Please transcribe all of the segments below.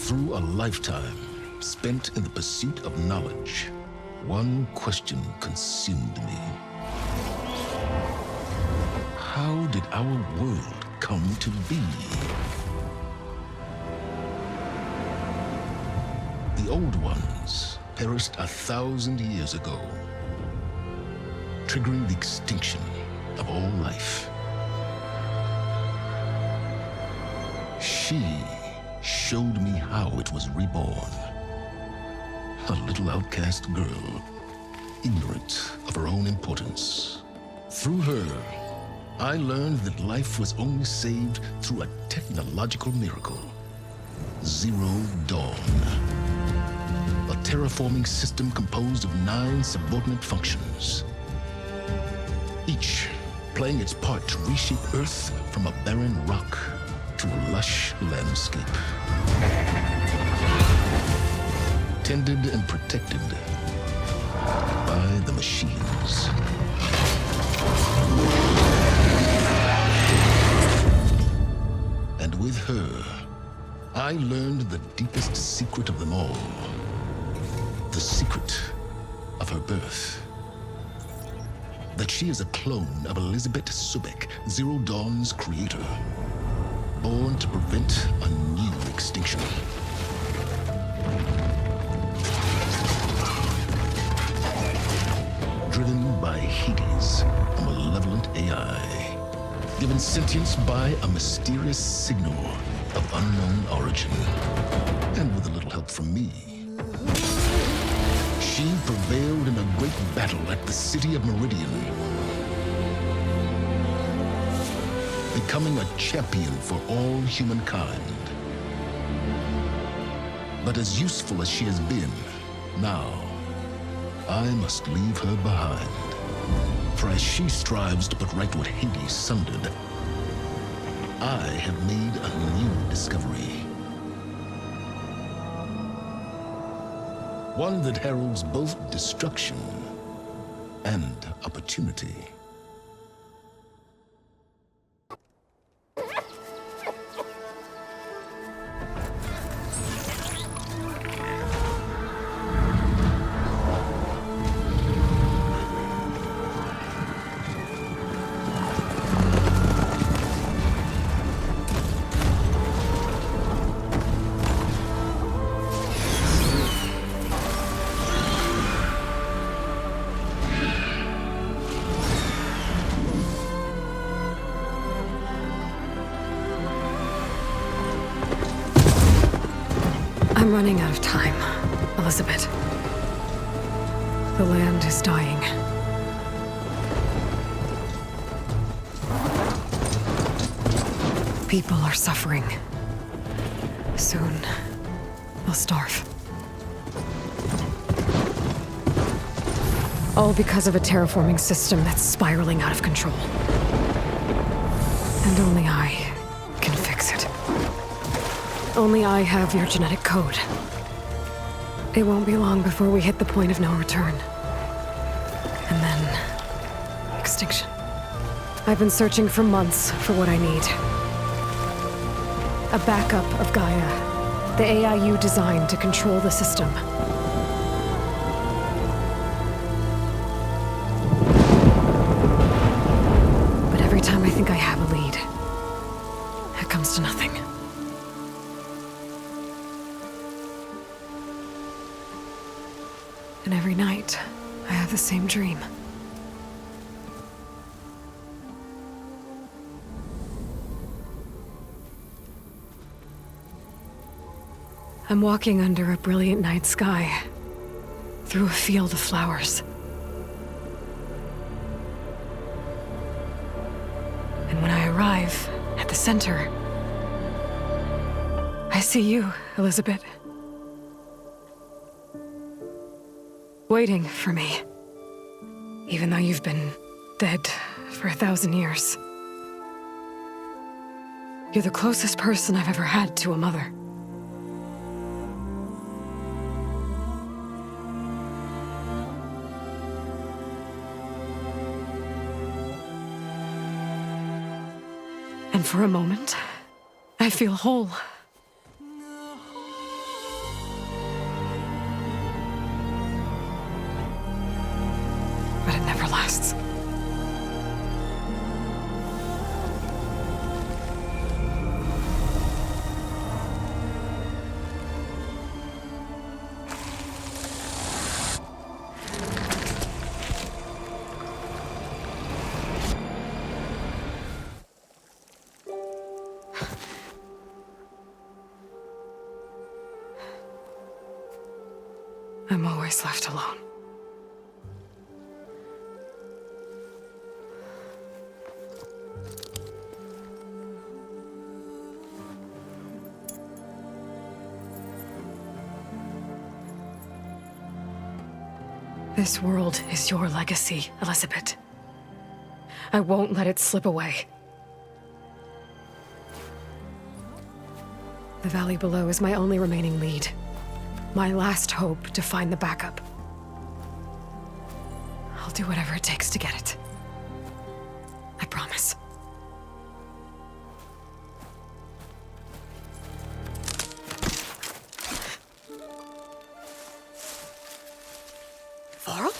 Through a lifetime spent in the pursuit of knowledge, one question consumed me. How did our world come to be? The old ones perished 1,000 years ago, triggering the extinction of all life. She showed me how it was reborn. A little outcast girl, ignorant of her own importance. Through her, I learned that life was only saved through a technological miracle. Zero Dawn. A terraforming system composed of 9 subordinate functions, each playing its part to reshape Earth from a barren rock to a lush landscape. Tended and protected by the machines. And with her, I learned the deepest secret of them all. The secret of her birth. That she is a clone of Elizabeth Subek, Zero Dawn's creator. Born to prevent a new extinction. Driven by Hades, a malevolent AI. Given sentience by a mysterious signal of unknown origin. And with a little help from me. She prevailed in a great battle at the city of Meridian. Becoming a champion for all humankind. But as useful as she has been, now, I must leave her behind. For as she strives to put right what Hades sundered, I have made a new discovery. One that heralds both destruction and opportunity. I'm running out of time, Elizabeth. The land is dying. People are suffering. Soon, they'll starve. All because of a terraforming system that's spiraling out of control. And only I can fix it. Only I have your genetic code. It won't be long before we hit the point of no return. And then... extinction. I've been searching for months for what I need. A backup of Gaia. The AI you designed to control the system. But every time I think I have a lead, it comes to nothing. And every night, I have the same dream. I'm walking under a brilliant night sky, through a field of flowers. And when I arrive at the center, I see you, Elizabeth. Waiting for me. Even though you've been dead for 1,000 years. You're the closest person I've ever had to a mother. And for a moment, I feel whole. lasts. I'm always left alone. This world is your legacy, Elizabeth. I won't let it slip away. The valley below is my only remaining lead. My last hope to find the backup. I'll do whatever it takes to get it. I promise. Varl?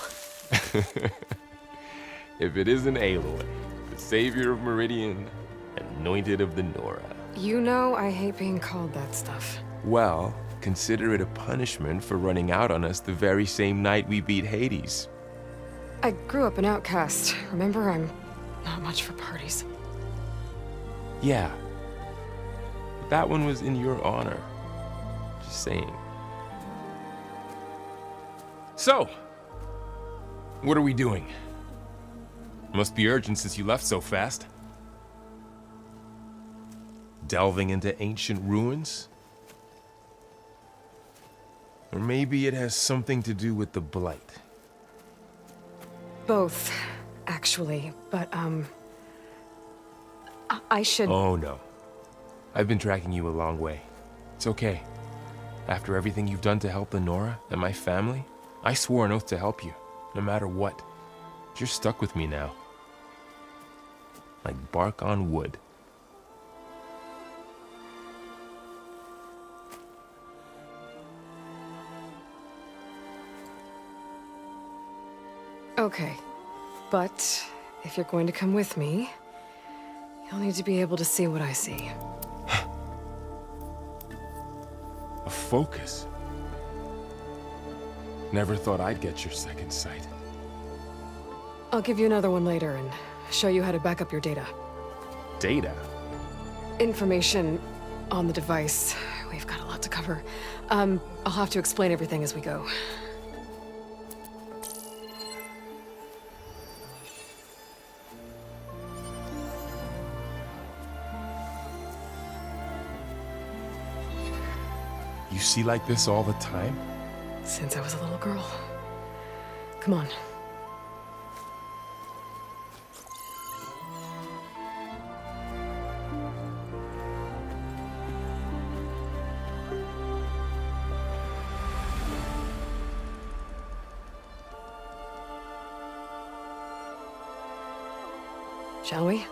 If it isn't Aloy, the savior of Meridian, anointed of the Nora. You know I hate being called that stuff. Well, consider it a punishment for running out on us the very same night we beat Hades. I grew up an outcast. Remember, I'm not much for parties. Yeah. But that one was in your honor. Just saying. So, what are we doing? Must be urgent since you left so fast. Delving into ancient ruins? Or maybe it has something to do with the Blight. Both, actually, but, I should... Oh, no. I've been tracking you a long way. It's okay. After everything you've done to help the Nora and my family, I swore an oath to help you, no matter what. You're stuck with me now. Like bark on wood. Okay, but if you're going to come with me, you'll need to be able to see what I see. A focus? Never thought I'd get your second sight. I'll give you another one later and show you how to back up your data. Data? Information on the device. We've got a lot to cover. I'll have to explain everything as we go. You see like this all the time? Since I was a little girl. Come on. Shall we?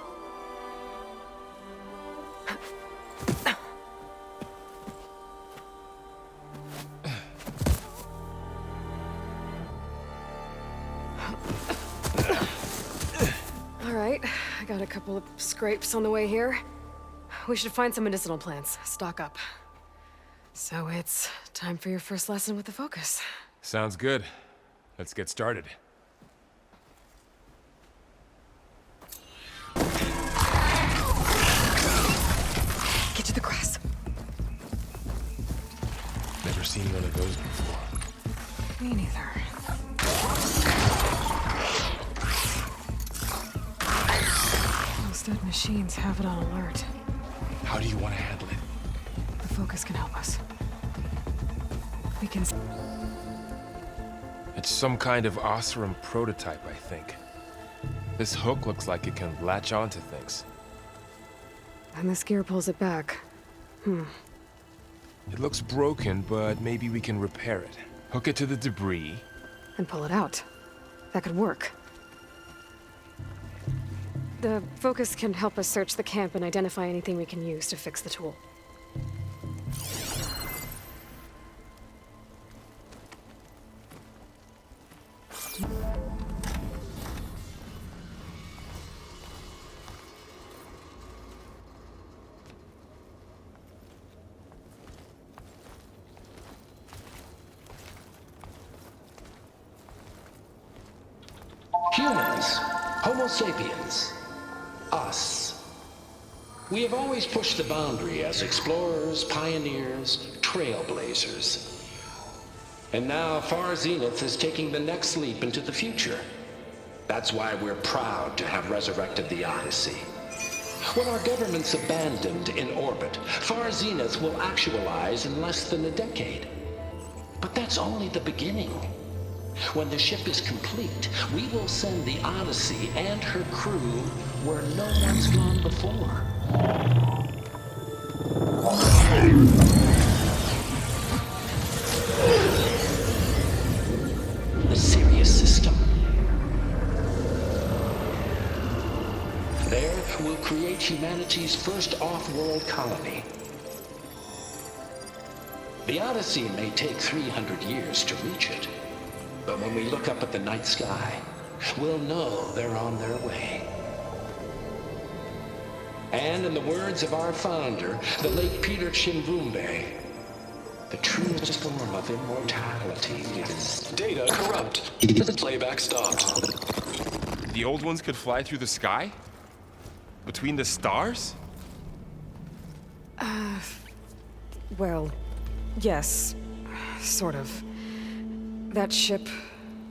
All right, I got a couple of scrapes on the way here. We should find some medicinal plants, stock up. So it's time for your first lesson with the focus. Sounds good. Let's get started. Get to the grass. Never seen one of those before. Me neither. Those dead machines have it on alert. How do you want to handle it? The focus can help us. We can... It's some kind of Oseram prototype, I think. This hook looks like it can latch onto things. And this gear pulls it back. It looks broken, but maybe we can repair it. Hook it to the debris. And pull it out. That could work. The focus can help us search the camp and identify anything we can use to fix the tool. Humans, Homo sapiens, us. We have always pushed the boundary as explorers, pioneers, trailblazers. And now Far Zenith is taking the next leap into the future. That's why we're proud to have resurrected the Odyssey. When our government's abandoned in orbit, Far Zenith will actualize in less than a decade. But that's only the beginning. When the ship is complete, we will send the Odyssey and her crew where no one's gone before. The Sirius system. There, we'll create humanity's first off-world colony. The Odyssey may take 300 years to reach it, but when we look up at the night sky, we'll know they're on their way. And in the words of our founder, the late Peter Chimbumbe, the truest form of immortality is... Data corrupt. Playback stopped. The old ones could fly through the sky? Between the stars? Well, yes. Sort of. That ship,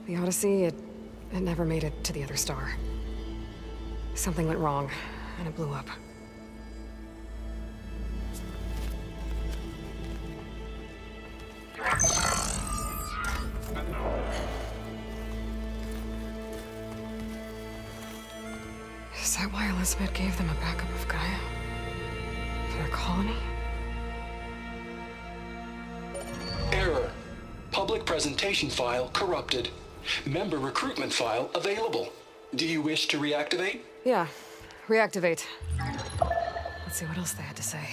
the Odyssey, it never made it to the other star. Something went wrong, and it blew up. Is that why Elizabeth gave them a backup of Gaia? For their colony? Error. Public presentation file corrupted. Member recruitment file available. Do you wish to reactivate? Yeah, reactivate. Let's see what else they had to say.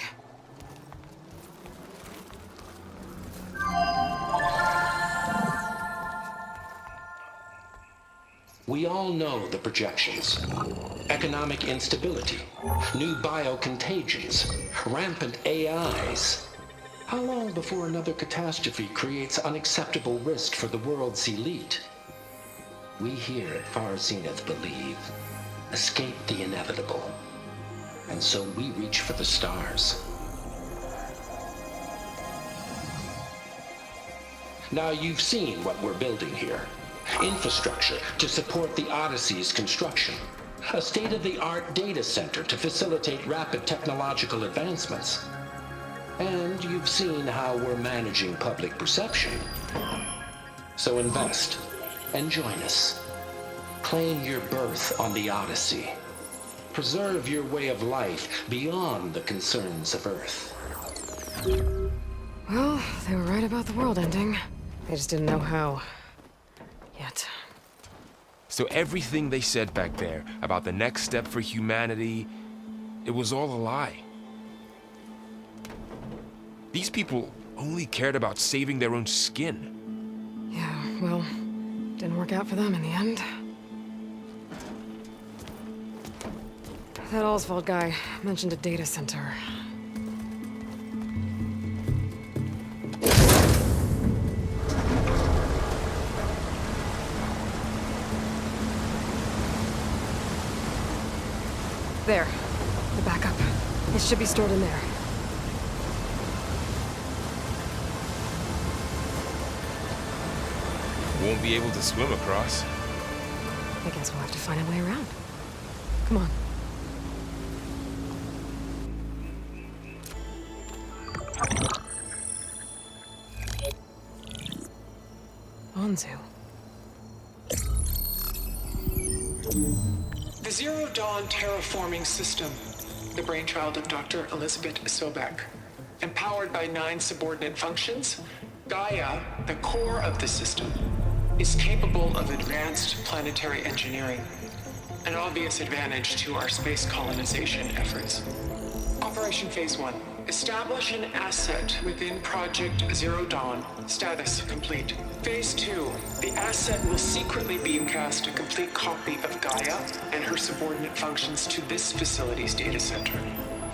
We all know the projections. Economic instability, new biocontagions, rampant AIs. How long before another catastrophe creates unacceptable risk for the world's elite? We here at Far Zenith believe, escape the inevitable. And so we reach for the stars. Now you've seen what we're building here. Infrastructure to support the Odyssey's construction. A state-of-the-art data center to facilitate rapid technological advancements. And you've seen how we're managing public perception. So invest and join us. Claim your berth on the Odyssey. Preserve your way of life beyond the concerns of Earth. Well, they were right about the world ending. They just didn't know how. Yet. So everything they said back there about the next step for humanity, it was all a lie. These people only cared about saving their own skin. Yeah, well, didn't work out for them in the end. That Oswald guy mentioned a data center. There. The backup. It should be stored in there. Won't be able to swim across. I guess we'll have to find a way around. Come on. Onzu. The Zero Dawn terraforming system, the brainchild of Dr. Elizabeth Sobek. Empowered by 9 subordinate functions, Gaia, the core of the system, is capable of advanced planetary engineering, an obvious advantage to our space colonization efforts. Operation Phase 1. Establish an asset within Project Zero Dawn. Status complete. Phase 2. The asset will secretly beamcast a complete copy of Gaia and her subordinate functions to this facility's data center.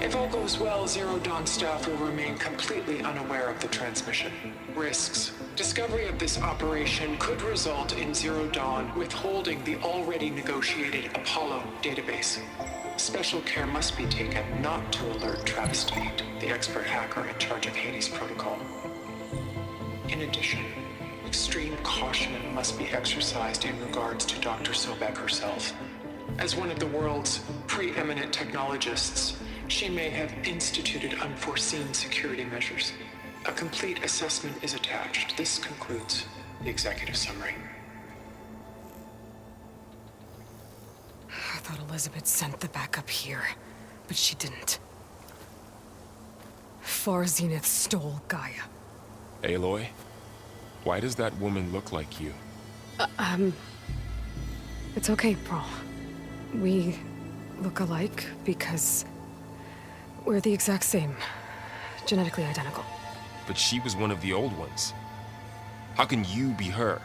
If all goes well, Zero Dawn staff will remain completely unaware of the transmission. Risks. Discovery of this operation could result in Zero Dawn withholding the already negotiated Apollo database. Special care must be taken not to alert Travis Tate, the expert hacker in charge of Hades Protocol. In addition, extreme caution must be exercised in regards to Dr. Sobek herself. As one of the world's preeminent technologists, she may have instituted unforeseen security measures. A complete assessment is attached. This concludes the executive summary. I thought Elizabeth sent the backup here, but she didn't. Far Zenith stole Gaia. Aloy, why does that woman look like you? It's okay, Pearl. We look alike because we're the exact same. Genetically identical. But she was one of the old ones. How can you be her?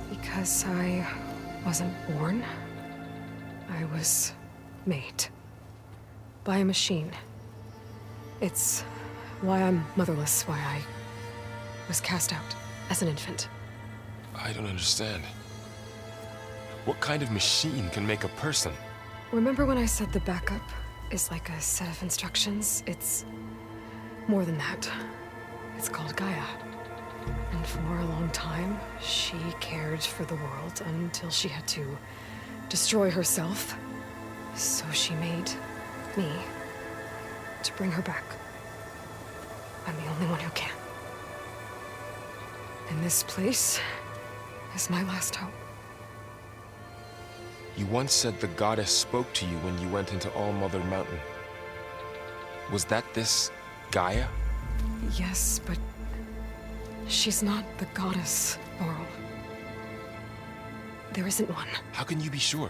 Because I wasn't born. I was made. By a machine. It's why I'm motherless, why I was cast out as an infant. I don't understand. What kind of machine can make a person? Remember when I said the backup is like a set of instructions? It's more than that. It's called Gaia. And for a long time, she cared for the world until she had to destroy herself. So she made me to bring her back. I'm the only one who can. And this place is my last hope. You once said the goddess spoke to you when you went into All Mother Mountain. Was that this Gaia? Yes, but she's not the goddess, Laurel. There isn't one. How can you be sure?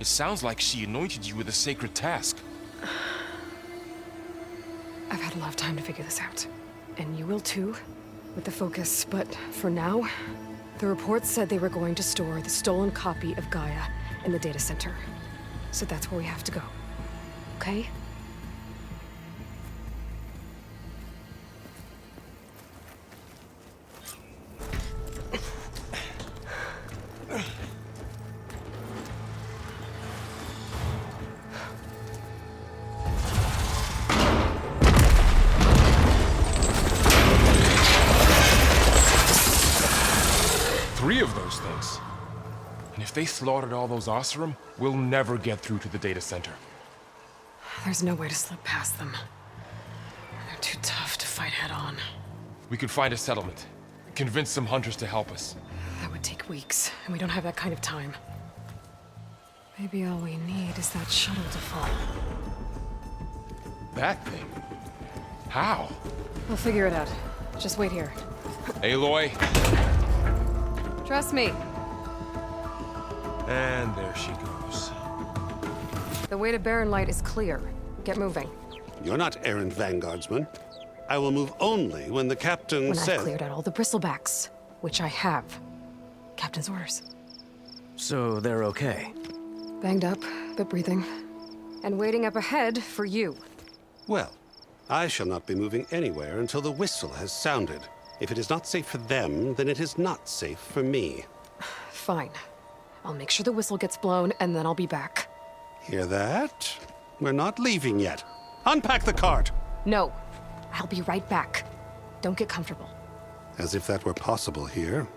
It sounds like she anointed you with a sacred task. I've had a lot of time to figure this out. And you will too, with the focus. But for now, the report said they were going to store the stolen copy of Gaia in the data center. So that's where we have to go. Okay? Three of those things. And if they slaughtered all those Oseram, we'll never get through to the data center. There's no way to slip past them. They're too tough to fight head-on. We could find a settlement. Convince some hunters to help us. That would take weeks, and we don't have that kind of time. Maybe all we need is that shuttle to fall. That thing? How? We'll figure it out. Just wait here. Aloy. Trust me. And there she goes. The way to Barren Light is clear. Get moving. You're not errant vanguardsman. I will move only when the captain When says... I've cleared out all the bristlebacks, which I have. Captain's orders. So they're okay? Banged up, but breathing. And waiting up ahead for you. Well, I shall not be moving anywhere until the whistle has sounded. If it is not safe for them, then it is not safe for me. Fine. I'll make sure the whistle gets blown, and then I'll be back. Hear that? We're not leaving yet. Unpack the cart! No. I'll be right back. Don't get comfortable. As if that were possible here.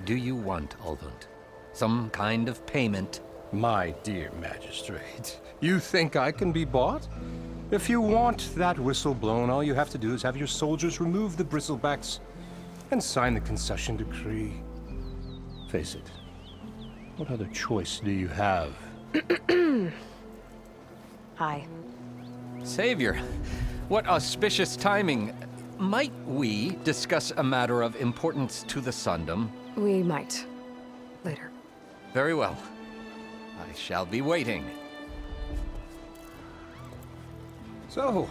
Do you want, Alvund? Some kind of payment? My dear magistrate, you think I can be bought? If you want that whistle blown, all you have to do is have your soldiers remove the bristlebacks and sign the concession decree. Face it, what other choice do you have? Hi. Savior, what auspicious timing. Might we discuss a matter of importance to the Sundom? We might. Later. Very well. I shall be waiting. So,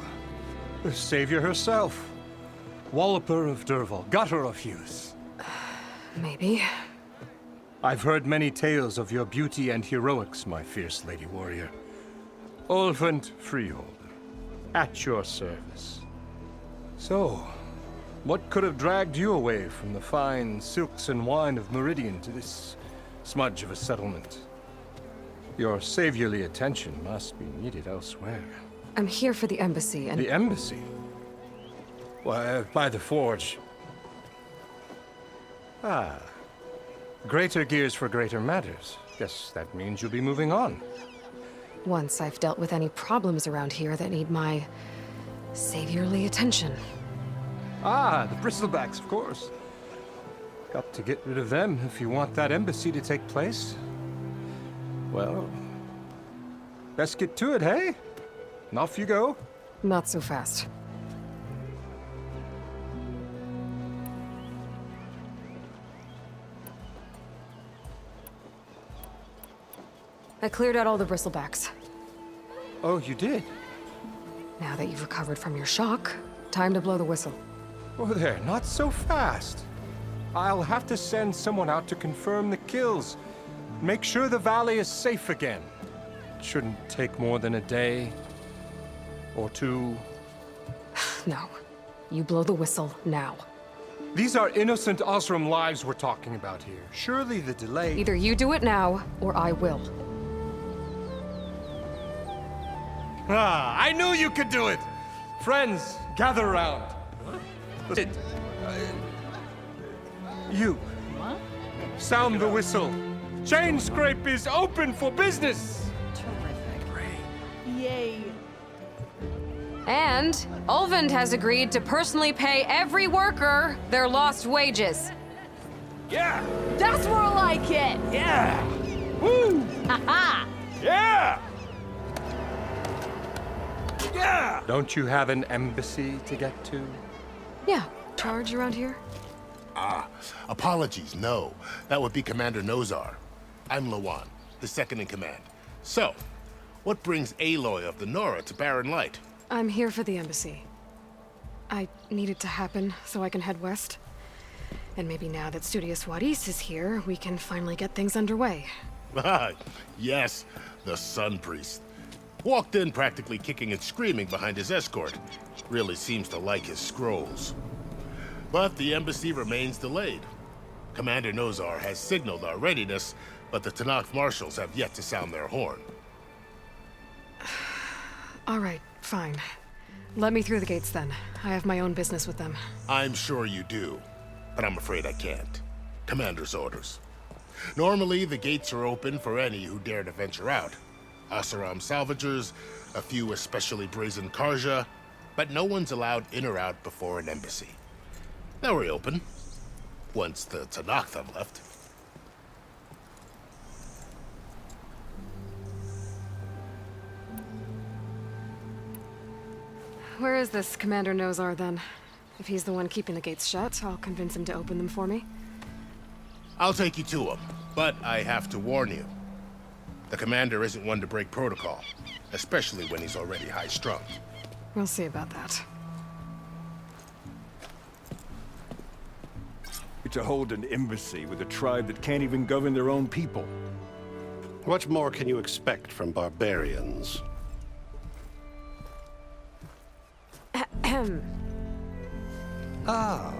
the savior herself. Walloper of Derval, gutter of youth. Maybe. I've heard many tales of your beauty and heroics, my fierce lady warrior. Olvent Freeholder, at your service. So, what could have dragged you away from the fine silks and wine of Meridian to this smudge of a settlement? Your saviorly attention must be needed elsewhere. I'm here for the embassy and... The embassy? Why, by the forge. Ah. Greater gears for greater matters. Guess that means you'll be moving on. Once I've dealt with any problems around here that need my saviorly attention. Ah, the bristlebacks, of course. Got to get rid of them if you want that embassy to take place. Well, let's get to it, hey? And off you go. Not so fast. I cleared out all the bristlebacks. Oh, you did? Now that you've recovered from your shock, time to blow the whistle. Oh, there, not so fast. I'll have to send someone out to confirm the kills. Make sure the valley is safe again. It shouldn't take more than a day or two. No. You blow the whistle now. These are innocent Osram lives we're talking about here. Surely the delay... Either you do it now, or I will. Ah, I knew you could do it! Friends, gather around. You. Sound the whistle. Chain Scrape is open for business! Yay. And Ulvund has agreed to personally pay every worker their lost wages. Yeah! That's more like it. Yeah! Woo! Haha. Yeah! Yeah! Don't you have an embassy to get to? Yeah, charge around here? Apologies, no. That would be Commander Nozar. I'm Lawan, the second in command. So, what brings Aloy of the Nora to Barren Light? I'm here for the embassy. I need it to happen so I can head west. And maybe now that Studious Wadis is here, we can finally get things underway. Yes, the Sun Priest. Walked in practically kicking and screaming behind his escort. Really seems to like his scrolls. But the embassy remains delayed. Commander Nozar has signaled our readiness, but the Tanakh marshals have yet to sound their horn. All right, fine. Let me through the gates then. I have my own business with them. I'm sure you do, but I'm afraid I can't. Commander's orders. Normally, the gates are open for any who dare to venture out. Asaram salvagers, a few especially brazen Karja, but no one's allowed in or out before an embassy. They'll reopen, once the Tanakh have left. Where is this Commander Nozar then? If he's the one keeping the gates shut, I'll convince him to open them for me. I'll take you to him, but I have to warn you. The commander isn't one to break protocol, especially when he's already high-strung. We'll see about that. To hold an embassy with a tribe that can't even govern their own people. What more can you expect from barbarians? Ahem. Ah.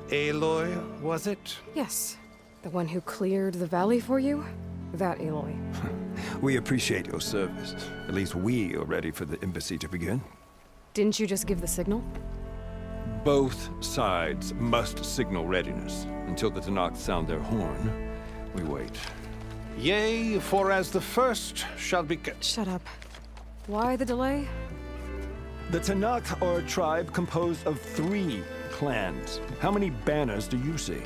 Aloy, was it? Yes. The one who cleared the valley for you? That Aloy. We appreciate your service. At least we are ready for the embassy to begin. Didn't you just give the signal? Both sides must signal readiness. Until the Tanakh sound their horn, we wait. Yea, for as the first shall be... Shut up. Why the delay? The Tanakh are a tribe composed of 3 clans. How many banners do you see?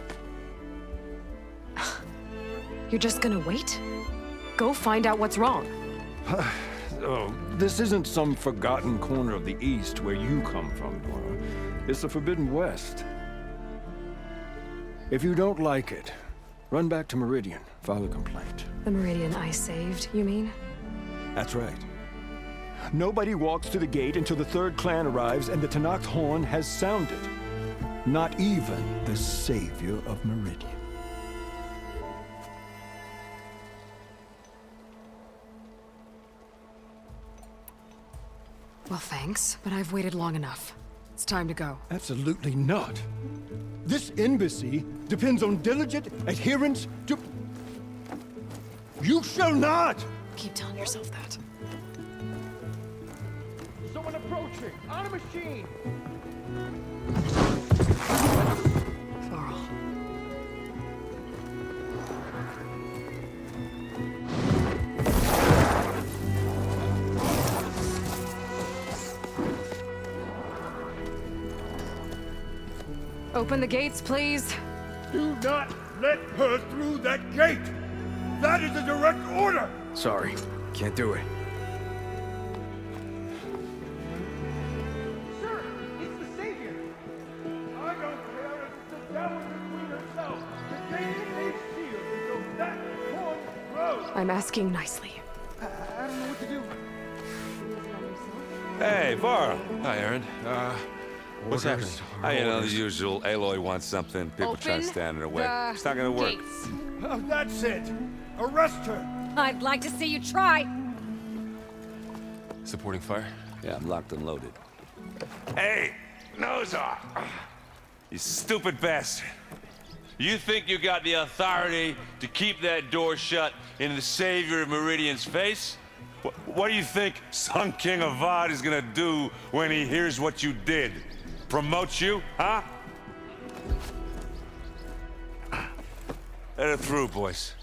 You're just gonna wait? Go find out what's wrong. Oh, this isn't some forgotten corner of the East where you come from, Nora. It's the Forbidden West. If you don't like it, run back to Meridian, file a complaint. The Meridian I saved, you mean? That's right. Nobody walks to the gate until the 3rd clan arrives and the Tanakh's horn has sounded. Not even the savior of Meridian. Well, thanks, but I've waited long enough. It's time to go. Absolutely not. This embassy depends on diligent adherence to... You shall not! Keep telling yourself that. Someone approaching! On a machine! Varl. Open the gates, please. Do not let her through that gate! That is a direct order! Sorry, can't do it. Sir, it's the Savior! I don't care if it's the devil between herself. The gate is sealed until that one grows! I'm asking nicely. I don't know what to do. Hey, Varl. Hi, Aaron. What's happening? You know, the usual. Aloy wants something. People try to stand in her way. It's not gonna work. Oh, that's it! Arrest her! I'd like to see you try. Supporting fire? Yeah, I'm locked and loaded. Hey, nose off! You stupid bastard. You think you got the authority to keep that door shut in the Savior of Meridian's face? What do you think Sun King Avad is gonna do when he hears what you did? Promote you, huh? Let her through, boys.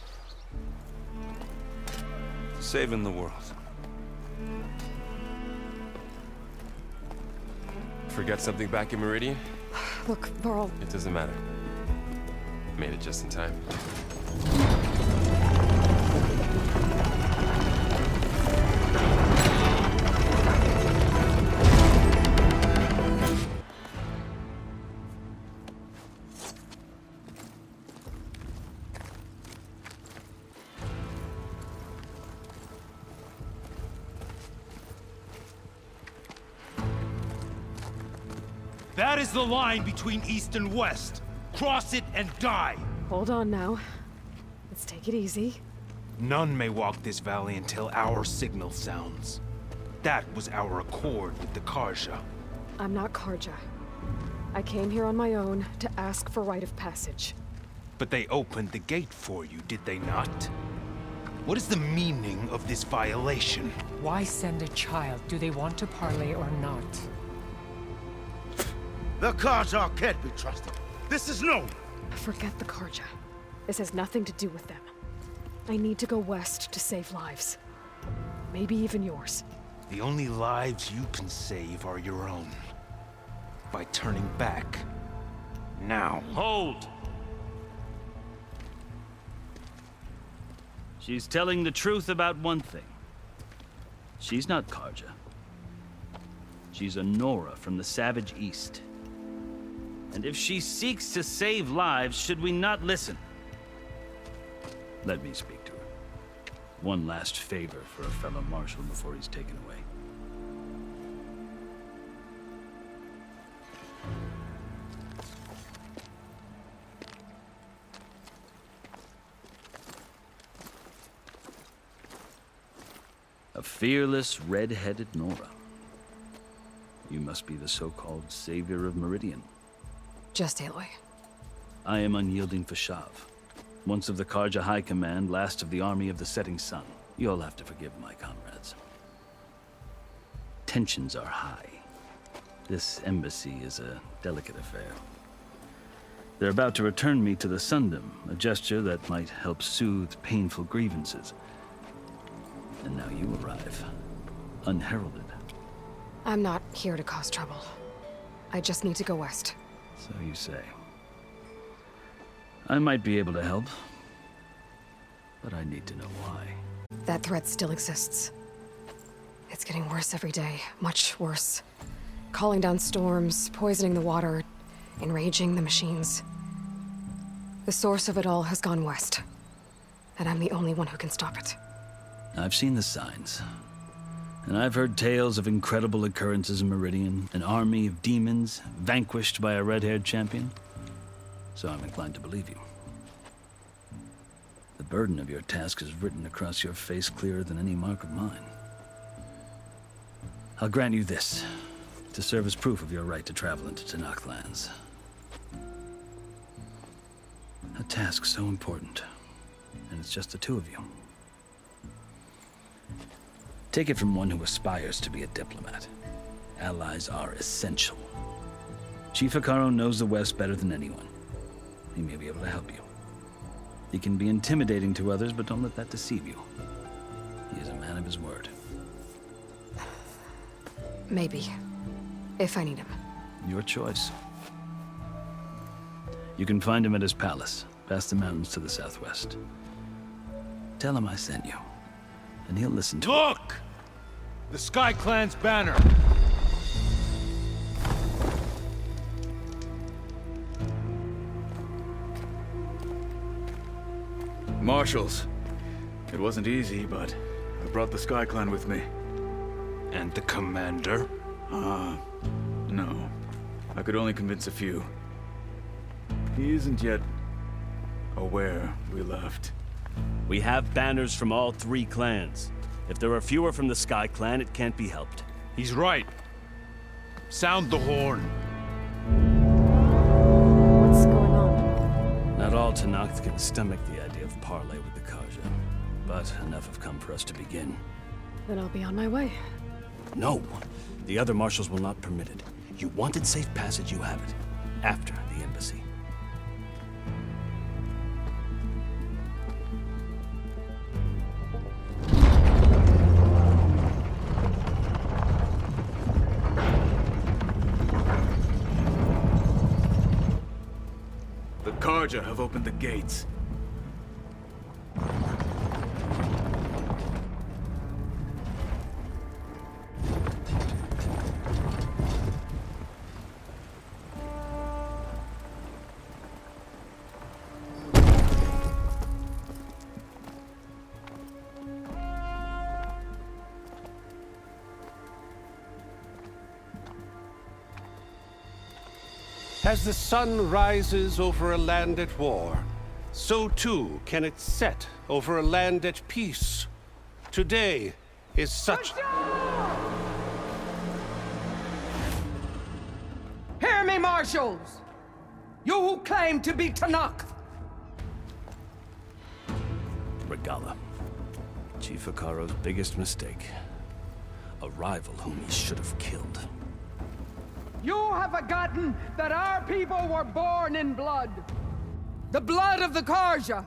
Saving the world. Forget something back in Meridian? Look, Varl. It doesn't matter. Made it just in time. That is the line between East and West. Cross it and die. Hold on now. Let's take it easy. None may walk this valley until our signal sounds. That was our accord with the Karja. I'm not Karja. I came here on my own to ask for rite of passage. But they opened the gate for you, did they not? What is the meaning of this violation? Why send a child? Do they want to parley or not? The Karja can't be trusted. This is known. Forget the Karja. This has nothing to do with them. I need to go west to save lives. Maybe even yours. The only lives you can save are your own. By turning back. Now. Hold! She's telling the truth about one thing. She's not Karja. She's a Nora from the Savage East. And if she seeks to save lives, should we not listen? Let me speak to her. One last favor for a fellow marshal before he's taken away. A fearless, red-headed Nora. You must be the so-called Savior of Meridian. Just Aloy. I am unyielding Fashav. Once of the Karja High Command, last of the army of the setting sun. You'll have to forgive my comrades. Tensions are high. This embassy is a delicate affair. They're about to return me to the Sundom, a gesture that might help soothe painful grievances. And now you arrive, unheralded. I'm not here to cause trouble. I just need to go west. So you say. I might be able to help, but I need to know why. That threat still exists. It's getting worse every day, much worse. Calling down storms, poisoning the water, enraging the machines. The source of it all has gone west, and I'm the only one who can stop it. I've seen the signs. And I've heard tales of incredible occurrences in Meridian, an army of demons vanquished by a red-haired champion. So I'm inclined to believe you. The burden of your task is written across your face clearer than any mark of mine. I'll grant you this, to serve as proof of your right to travel into Tanakh lands. A task so important, and it's just the two of you. Take it from one who aspires to be a diplomat. Allies are essential. Chief Hekarro knows the West better than anyone. He may be able to help you. He can be intimidating to others, but don't let that deceive you. He is a man of his word. Maybe. If I need him. Your choice. You can find him at his palace, past the mountains to the southwest. Tell him I sent you, and he'll listen to Look! The Sky Clan's banner! Marshals. It wasn't easy, but I brought the Sky Clan with me. And the commander? No. I could only convince a few. He isn't yet aware we left. We have banners from all 3 clans. If there are fewer from the Sky Clan, it can't be helped. He's right. Sound the horn. What's going on? Not all Tanakh can stomach the idea of parley with the Karja, but enough have come for us to begin. Then I'll be on my way. No! The other marshals will not permit it. You wanted safe passage, you have it. After the embassy. The Karja have opened the gates. As the sun rises over a land at war, so too can it set over a land at peace. Today is such... Hear me, marshals! You who claim to be Tanakh! Regala. Chief Hekarro's biggest mistake. A rival whom he should have killed. You have forgotten that our people were born in blood. The blood of the Karja.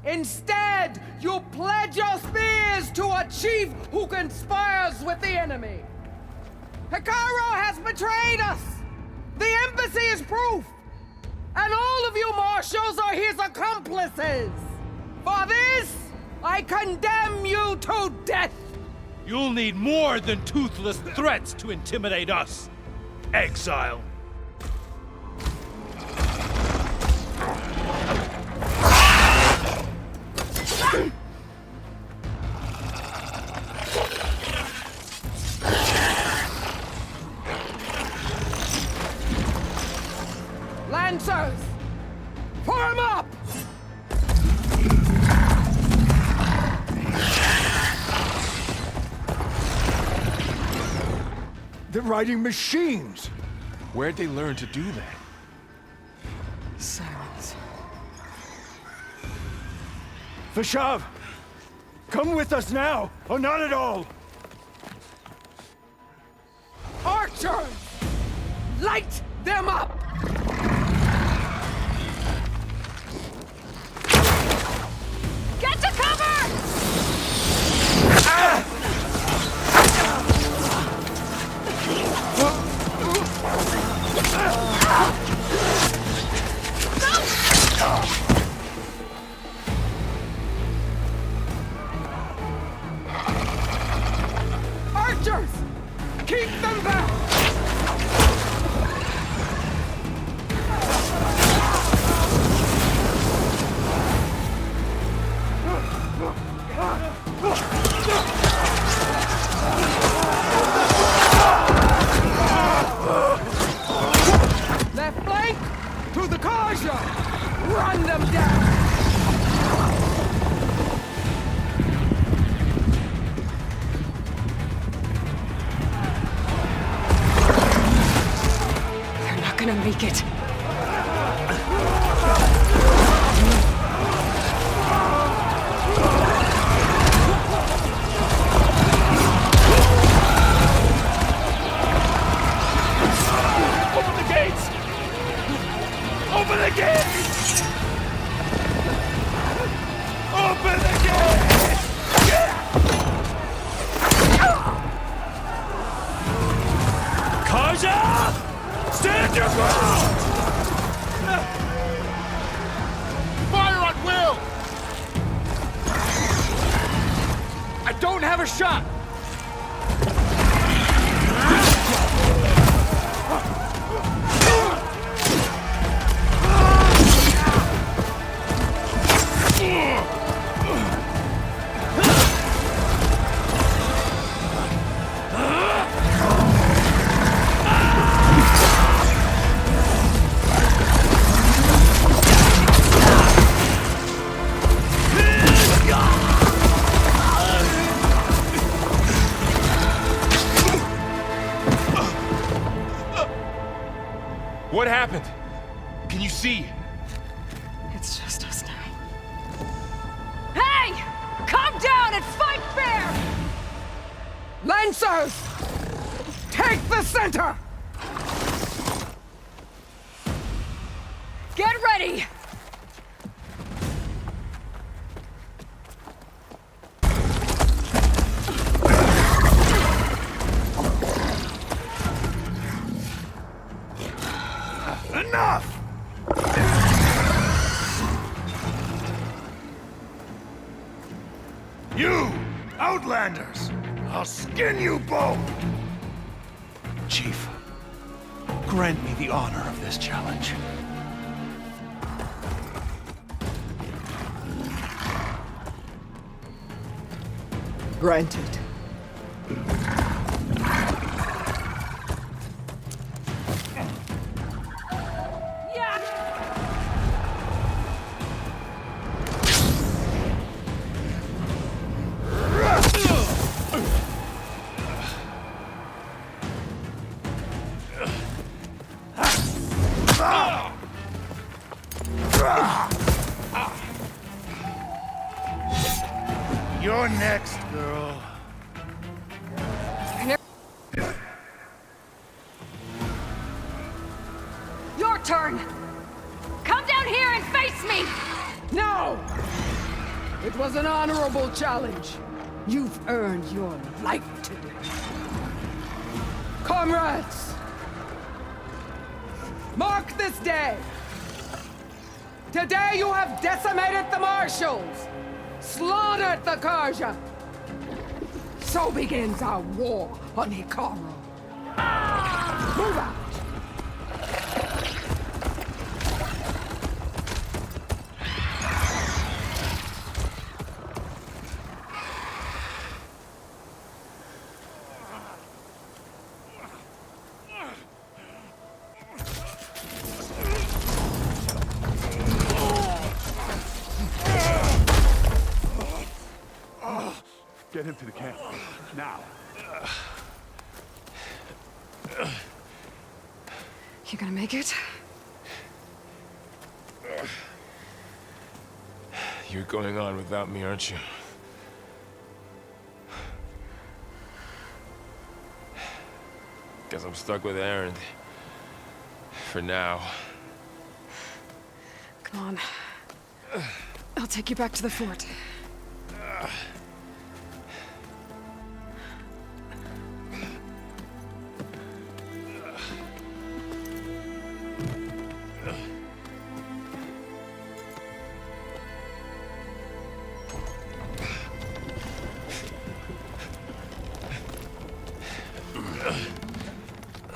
Instead, you pledge your spears to a chief who conspires with the enemy. Hekarro has betrayed us. The embassy is proof. And all of you marshals are his accomplices. For this, I condemn you to death. You'll need more than toothless threats to intimidate us. Exile. Lancers, form up! They're riding machines. Where'd they learn to do that? Silence. Vashav, come with us now, or not at all. Archers, light them up! Get to cover! Archers, keep them back! don't have a shot! What happened? Can you see? It's just us now. Hey! Calm down and fight fair! Lancers! Take the center! Get ready! Enough! You, Outlanders! I'll skin you both! Chief, grant me the honor of this challenge. Granted. You're next, girl. Your turn! Come down here and face me! No! It was an honorable challenge. You've earned your life today. Comrades! Mark this day! Today you have decimated the Marshals! Slaughtered the Karja! So begins our war on Hikaru. Move out! Get him to the camp. Now. You gonna make it? You're going on without me, aren't you? Guess I'm stuck with Aaron. For now. Come on. I'll take you back to the fort.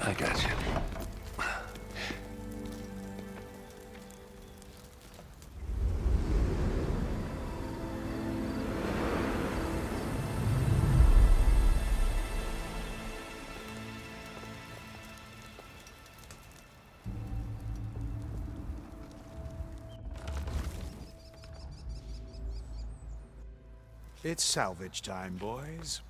I got you. It's salvage time, boys.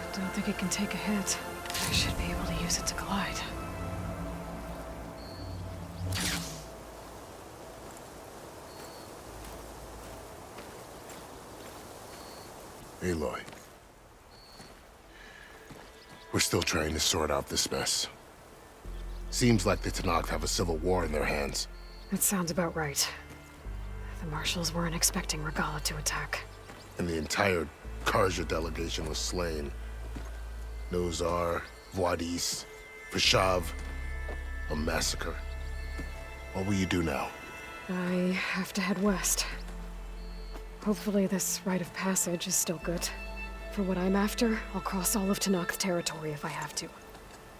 I don't think it can take a hit. I should be able to use it to glide. Aloy. We're still trying to sort out this mess. Seems like the Tenakth have a civil war in their hands. That sounds about right. The marshals weren't expecting Regala to attack. And the entire Karja delegation was slain. Nozar, Voidis, Vashav. A massacre. What will you do now? I have to head west. Hopefully this rite of passage is still good. For what I'm after, I'll cross all of Tenakth territory if I have to.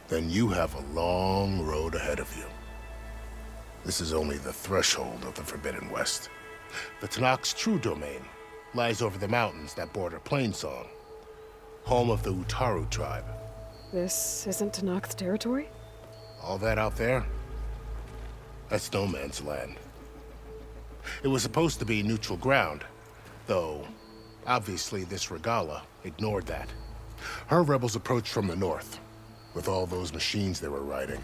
Then you have a long road ahead of you. This is only the threshold of the Forbidden West. The Tenakth's true domain lies over the mountains that border Plainsong, home of the Utaru tribe. This isn't Tenakth territory? All that out there? That's no man's land. It was supposed to be neutral ground, though obviously this Regala ignored that. Her rebels approached from the north. With all those machines they were riding,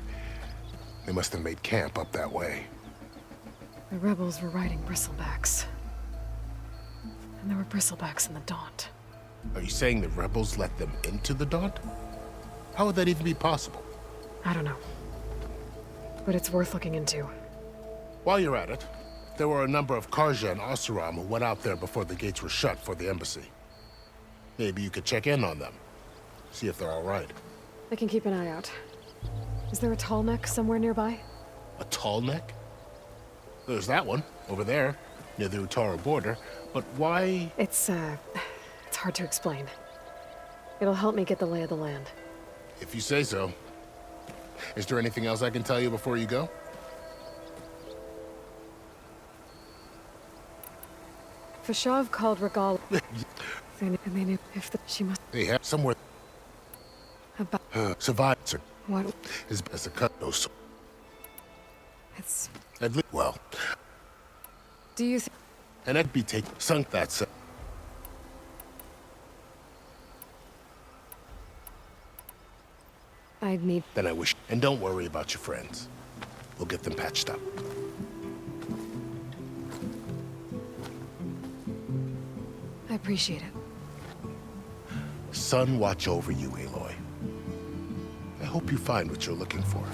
they must have made camp up that way. The rebels were riding bristlebacks. And there were bristlebacks in the Daunt. Are you saying the rebels let them into the Daunt? How would that even be possible? I don't know. But it's worth looking into. While you're at it, there were a number of Karja and Oseram who went out there before the gates were shut for the embassy. Maybe you could check in on them. See if they're all right. I can keep an eye out. Is there a tall neck somewhere nearby? A tall neck? There's that one, over there, near the Utaru border. But why? It's hard to explain. It'll help me get the lay of the land. If you say so. Is there anything else I can tell you before you go? Vashav called Regala. She must... They have somewhere... About... survived. What? Is as a cut those... It's... At least... Well... Do you think... And I'd be sunk that... I'd need... Then I wish... And don't worry about your friends. We'll get them patched up. I appreciate it. Sun watch over you, Aloy. I hope you find what you're looking for.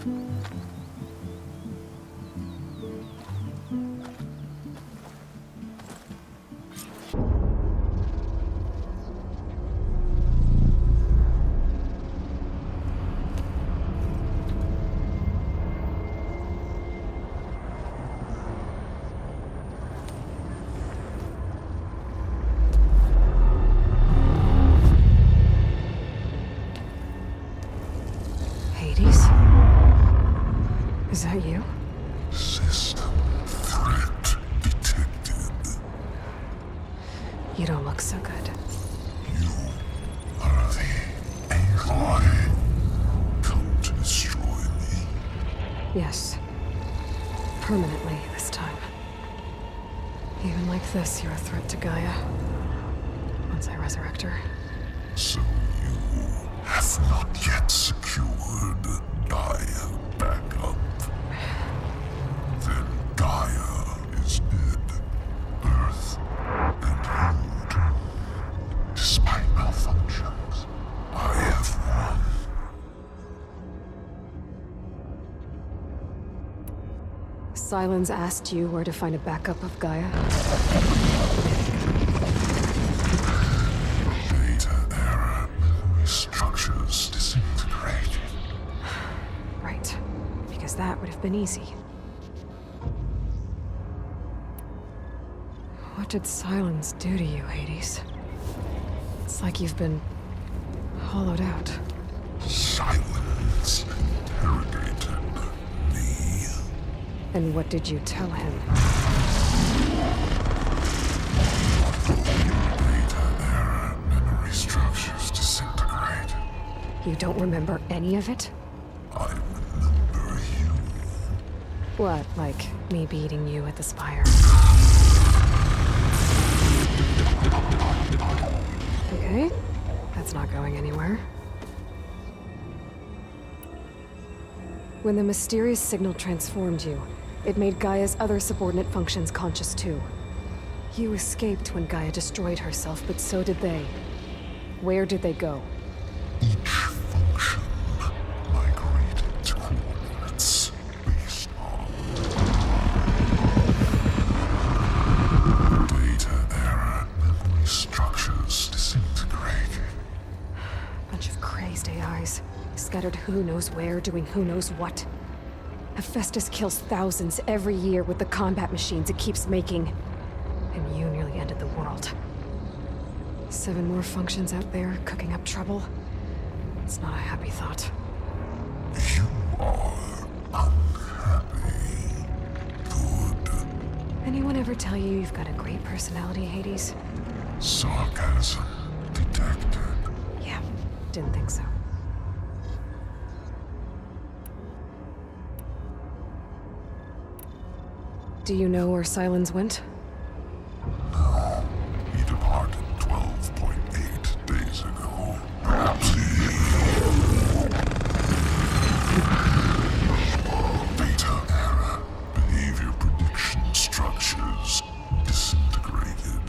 Is that you? System threat detected. You don't look so good. You are the Aloy. Come to destroy me. Yes. Permanently this time. Even like this, you're a threat to Gaia. Once I resurrect her. So you have not yet secured Gaia back up. Then Gaia is dead. Earth and you, despite malfunctions, I have won. Sylens asked you where to find a backup of Gaia? Data error. Memory structures disintegrated. Right. Because that would have been easy. What did Sylens do to you, Hades? It's like you've been hollowed out. Silence interrogated me. And what did you tell him? Data error. Memory structures disintegrate. You don't remember any of it? I remember you. What, like me beating you at the Spire? Okay, that's not going anywhere. When the mysterious signal transformed you, it made Gaia's other subordinate functions conscious too. You escaped when Gaia destroyed herself, but so did they. Where did they go? Each function migrated to coordinates who knows where, doing who knows what. Hephaestus kills thousands every year with the combat machines it keeps making. And you nearly ended the world. 7 more functions out there, cooking up trouble. It's not a happy thought. You are unhappy. Good. Anyone ever tell you you've got a great personality, Hades? Sarcasm detected. Yeah, didn't think so. Do you know where Silence went? No. He departed 12.8 days ago. Perhaps he... Data error. Behavior prediction structures disintegrated.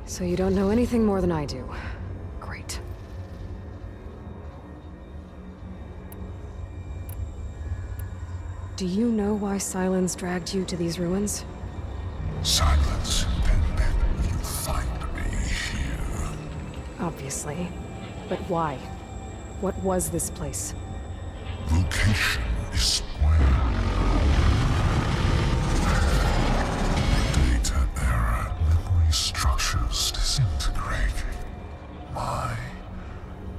So you don't know anything more than I do. Great. Do you know why Silence dragged you to these ruins? Silence intended you find me here. Obviously. But why? What was this place? Location is square. Data error. Memory structures disintegrating. My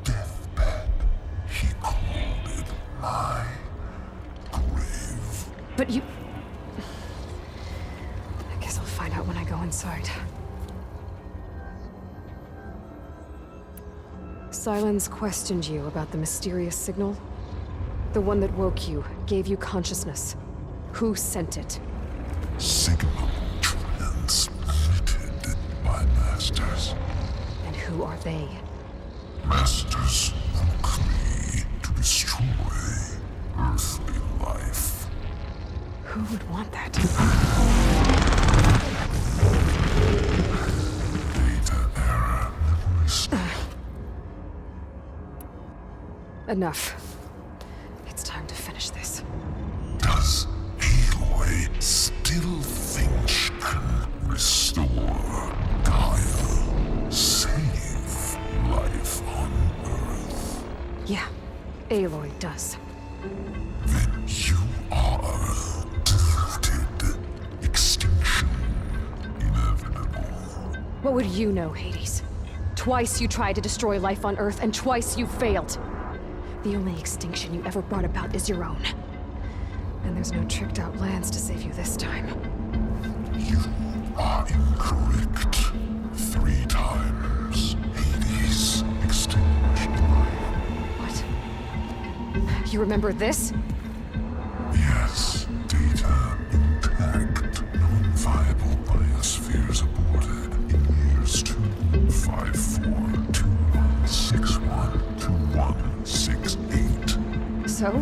deathbed. He called it my grave. But you... I guess I'll find out when I go inside. Silence questioned you about the mysterious signal. The one that woke you, gave you consciousness. Who sent it? Signal transmitted by masters. And who are they? Masters woke me to destroy earthly life. Who would want that? Data error. Enough. It's time to finish this. Does Aloy still think she can restore Gaia? Save life on Earth? Yeah, Aloy does. Then you are defeated. Extinction inevitable. What would you know, Hades? Twice you tried to destroy life on Earth, and twice you failed. The only extinction you ever brought about is your own. And there's no tricked-out lands to save you this time. You are incorrect. 3 times. Hades extinguished life. What? You remember this? Yes. Data intact. Non-viable biospheres aborted in years 254, 2161, 2168. So?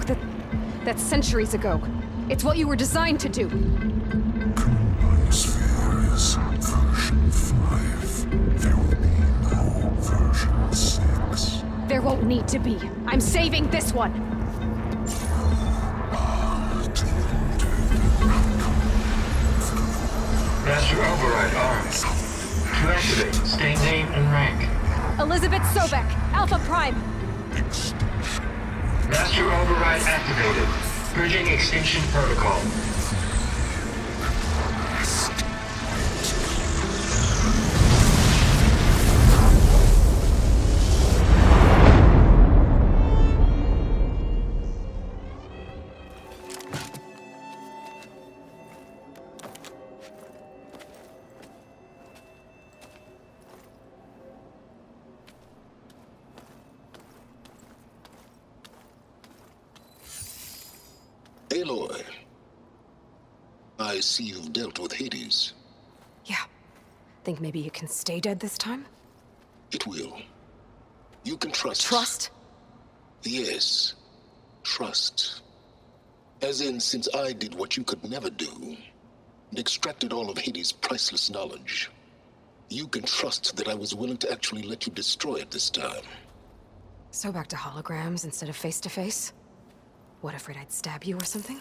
That's centuries ago. It's what you were designed to do. Current biosphere is version 5. There will be no version 6. There won't need to be. I'm saving this one. Master override arms. To activate, state name and rank. Elizabeth Sobek, Alpha Prime. Master override activated. Bridging extinction protocol. Aloy, I see you've dealt with Hades. Yeah. Think maybe you can stay dead this time? It will. You can trust. Trust? Yes. Trust. As in, since I did what you could never do, and extracted all of Hades' priceless knowledge, you can trust that I was willing to actually let you destroy it this time. So back to holograms instead of face-to-face? What, afraid I'd stab you or something?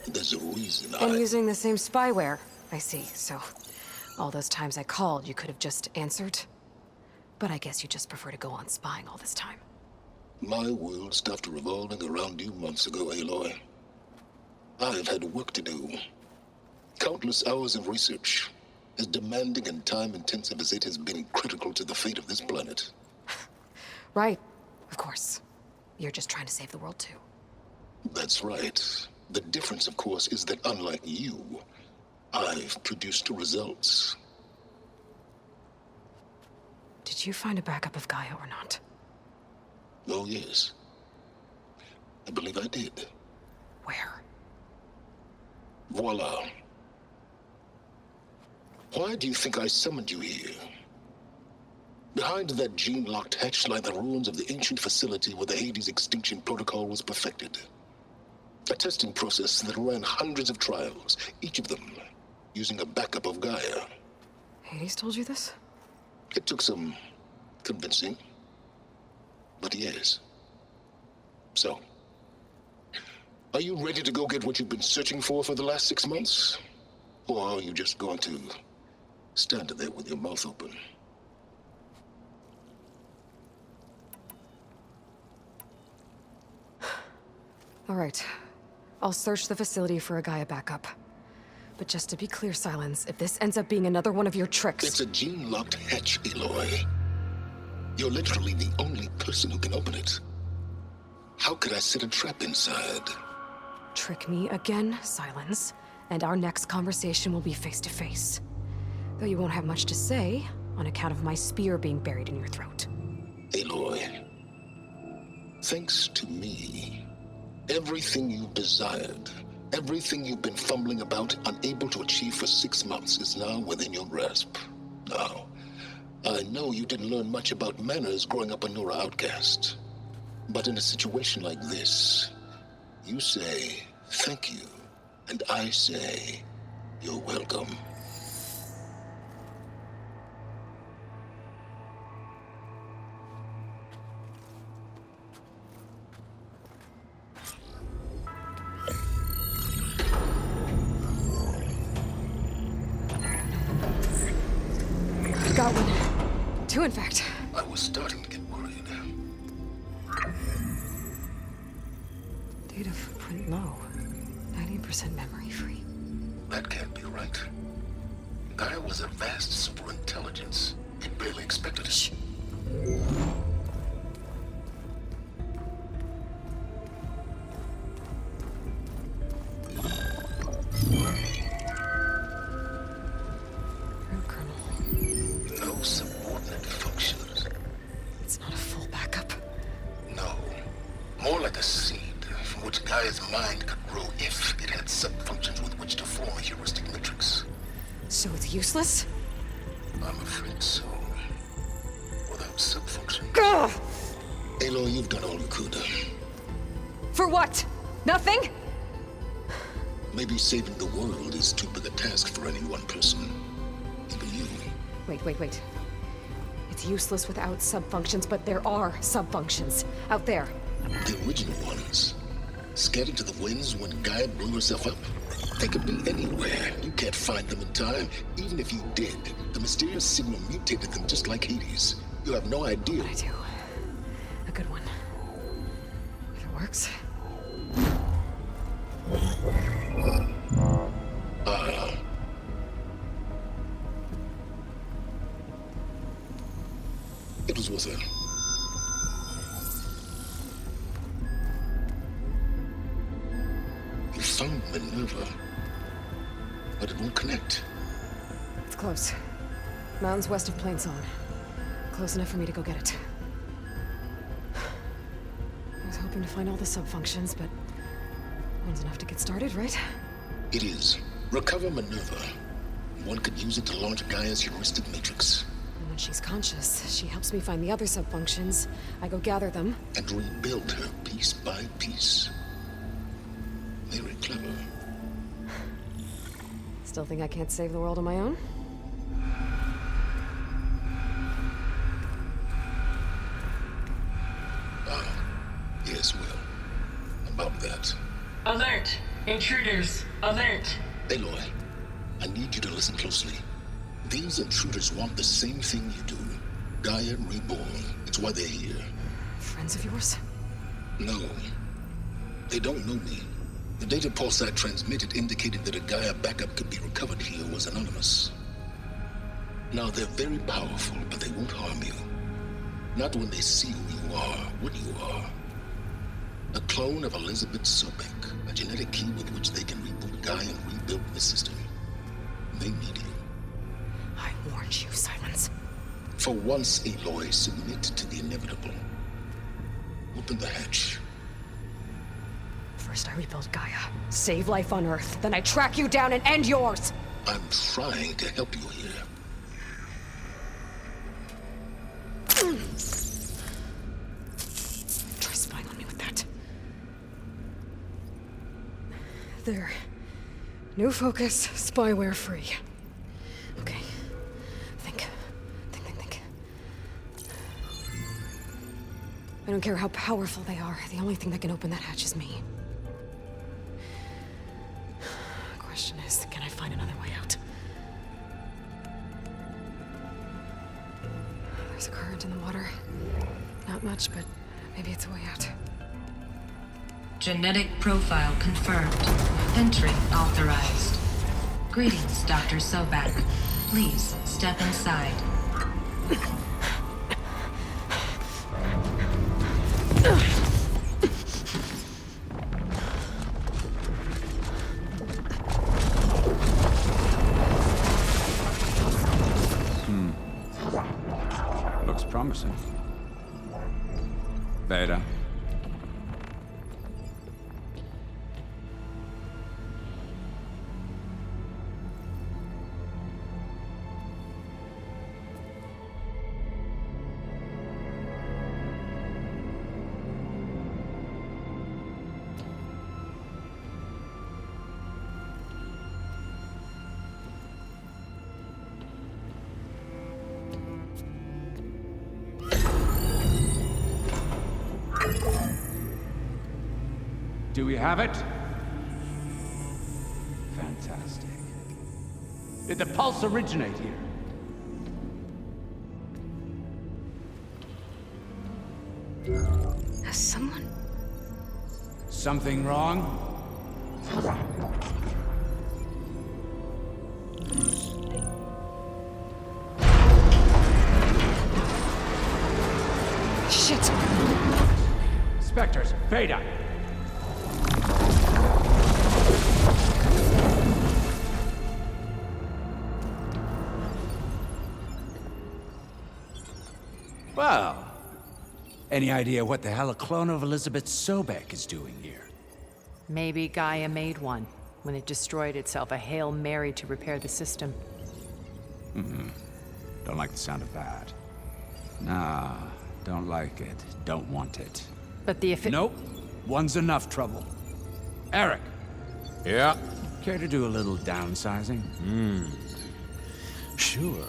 There's a reason And using the same spyware. I see, so... all those times I called, you could have just answered? But I guess you just prefer to go on spying all this time. My world stopped revolving around you months ago, Aloy. I've had work to do. Countless hours of research, as demanding and time-intensive as it has been critical to the fate of this planet. Right. Of course. You're just trying to save the world, too. That's right. The difference, of course, is that unlike you, I've produced results. Did you find a backup of Gaia or not? Oh, yes. I believe I did. Where? Voila. Why do you think I summoned you here? Behind that gene-locked hatch lie the ruins of the ancient facility where the Hades extinction protocol was perfected. A testing process that ran hundreds of trials, each of them using a backup of Gaia. Hades told you this? It took some convincing, but yes. So, are you ready to go get what you've been searching for the last 6 months? Or are you just going to stand there with your mouth open? All right. I'll search the facility for a Gaia backup. But just to be clear, Silence, if this ends up being another one of your tricks... It's a gene-locked hatch, Aloy. You're literally the only person who can open it. How could I set a trap inside? Trick me again, Silence, and our next conversation will be face-to-face. Though you won't have much to say, on account of my spear being buried in your throat. Aloy, thanks to me, everything you've desired, everything you've been fumbling about, unable to achieve for 6 months, is now within your grasp. Now, I know you didn't learn much about manners growing up a Nora outcast. But in a situation like this, you say, thank you, and I say, you're welcome. Got one. 2, in fact. I was starting to get worried. Data footprint low. 90% memory free. That can't be right. Gaia was a vast superintelligence. It barely expected it. No subordinate functions. It's not a full backup. No. More like a seed from which Gaia's mind could grow if it had sub-functions with which to form a heuristic matrix. So it's useless? I'm afraid so. Without sub-functions. Ugh! Aloy, you've done all you could. For what? Nothing? Maybe saving the world is too big a task for any one person. Even you. Wait. It's useless without sub-functions, but there are sub-functions out there. The original ones. Scattered to the winds when Gaia blew herself up. They could be anywhere. You can't find them in time. Even if you did, the mysterious signal mutated them just like Hades. You have no idea. I do. A good one. If it works. It was worth it. You found Minerva, but it won't connect. It's close. Mountains west of Plainsong. Close enough for me to go get it. I was hoping to find all the sub-functions, but one's enough to get started, right? It is. Recover Minerva. One could use it to launch Gaia's heuristic matrix. And when she's conscious, she helps me find the other sub-functions. I go gather them. And rebuild her piece by piece. Very clever. Still think I can't save the world on my own? Yes, well, about that. Alert! Intruders! Alert! Aloy, I need you to listen closely. These intruders want the same thing you do. Gaia reborn. It's why they're here. Friends of yours? No. They don't know me. The data pulse I transmitted indicated that a Gaia backup could be recovered here was anonymous. Now, they're very powerful, but they won't harm you. Not when they see who you are, what you are. A clone of Elizabeth Sobek, a genetic key with which they can reboot Gaia and rebuild the system. They need you. I warned you, Silence. For once, Aloy, submit to the inevitable. Open the hatch. First I rebuild Gaia, save life on Earth, then I track you down and end yours! I'm trying to help you here. Try spying on me with that. There. New focus, spyware free. Okay. Think. I don't care how powerful they are. The only thing that can open that hatch is me. Question is, can I find another way out? There's a current in the water. Not much, but maybe it's a way out. Genetic profile confirmed. Entry authorized. Greetings, Dr. Sobak. Please step inside. Looks promising. Beta. Do we have it? Fantastic. Did the pulse originate here? Has someone... Something wrong? Shit! Spectres, Beta! Well, any idea what the hell a clone of Elizabeth Sobek is doing here? Maybe Gaia made one when it destroyed itself, a Hail Mary to repair the system. Don't like the sound of that. Nah, don't like it. Don't want it. But the Nope. One's enough trouble. Eric. Yeah? Care to do a little downsizing? Sure.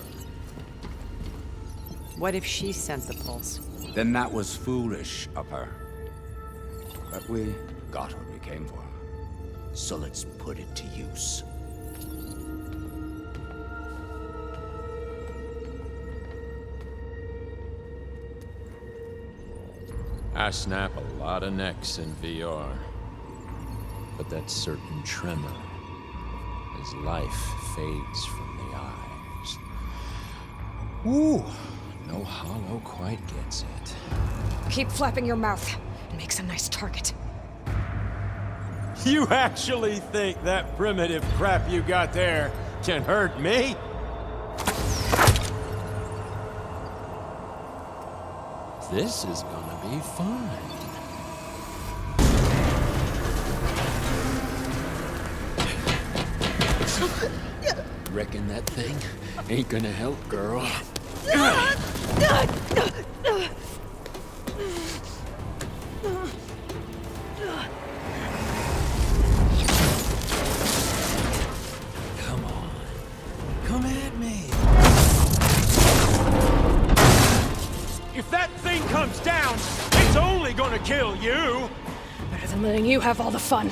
What if she sent the pulse? Then that was foolish of her. But we got what we came for. So let's put it to use. I snap a lot of necks in VR. But that certain tremor as life fades from the eyes. Ooh, no hollow quite gets it. Keep flapping your mouth. It makes a nice target. You actually think that primitive crap you got there can hurt me? This is gonna be fun. Reckon that thing ain't gonna help, girl. Come on. Come at me. If that thing comes down, it's only gonna kill you! Better than letting you have all the fun.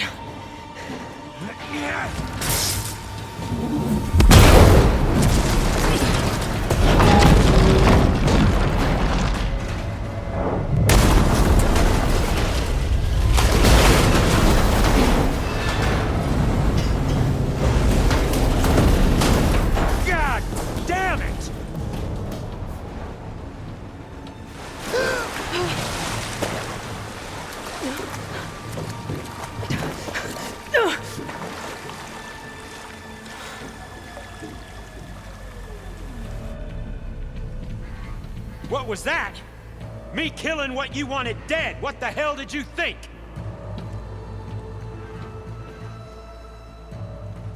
What was that? Me killing what you wanted dead. What the hell did you think?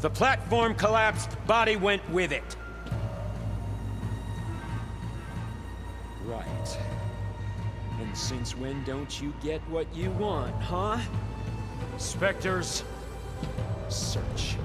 The platform collapsed, body went with it. Right. And since when don't you get what you want, huh? Spectres, search.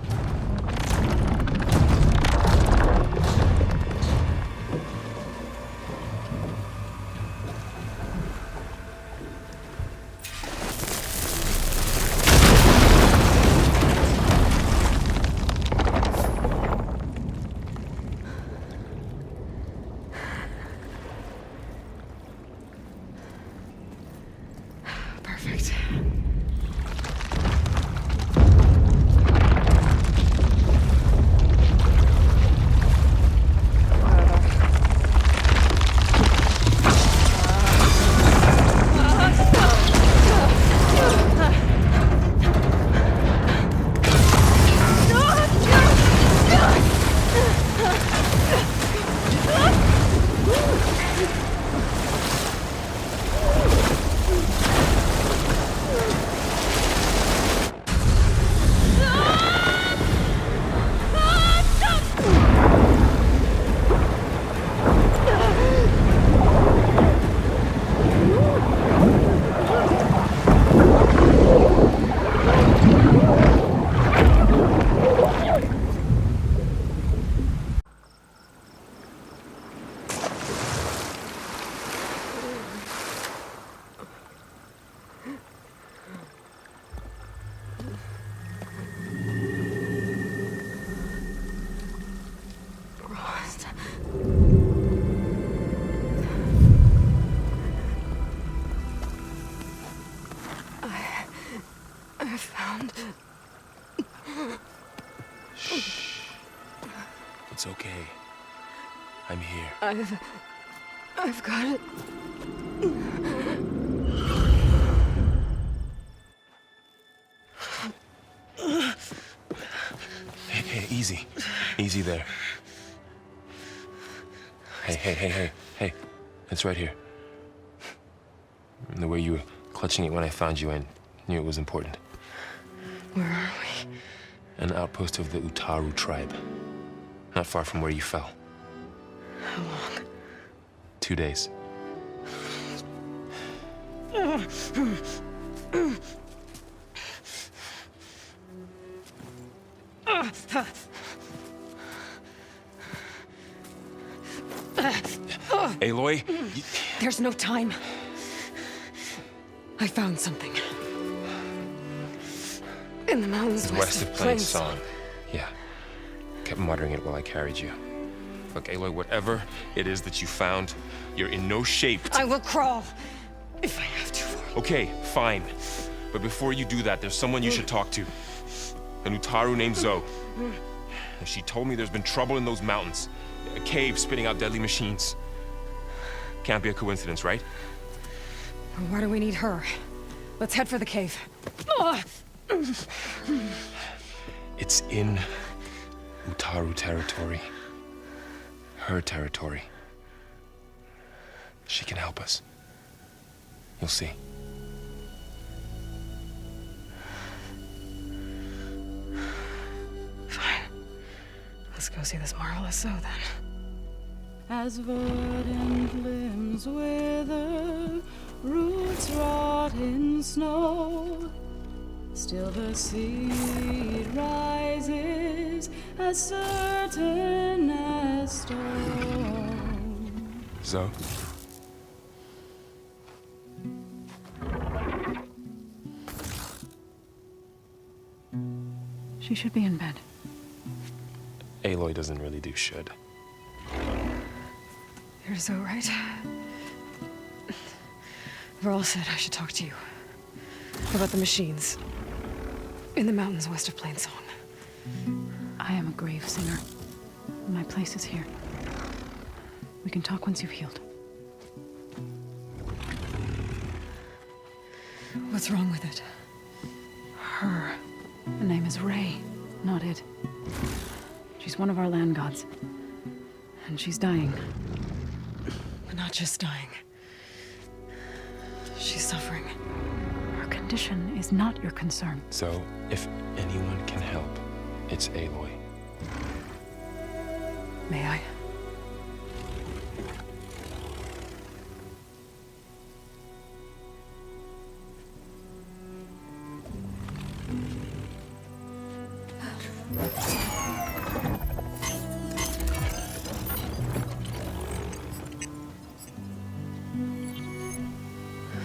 Perfect. I found... Shh. It's okay. I'm here. I've got it. Hey, easy. Easy there. Hey. It's right here. The way you were clutching it when I found you, I knew it was important. Where are we? An outpost of the Utaru tribe. Not far from where you fell. How long? 2 days. Aloy, There's no time. I found something. In the mountains west of Plain Song. Yeah. Kept muttering it while I carried you. Look, Aloy, whatever it is that you found, you're in no shape to... I will crawl, if I have to. Okay, fine. But before you do that, there's someone you should talk to. An Utaru named Zoe. And she told me there's been trouble in those mountains. A cave spitting out deadly machines. Can't be a coincidence, right? Why do we need her? Let's head for the cave. It's in Utaru territory. Her territory. She can help us. You'll see. Fine. Let's go see this marvelous Zoe then. As verdant limbs wither, roots rot in snow, still the seed rises as certain as stone. Zoe? She should be in bed. Aloy doesn't really do should. You're so right. Varl said I should talk to you. About the machines. In the mountains west of Plain Song. I am a grave singer. My place is here. We can talk once you've healed. What's wrong with it? Her. The name is Ray, not it. She's one of our land gods. And she's dying. But not not just dying. She's suffering. Her condition is not your concern. So, if anyone can help, it's Aloy. May I?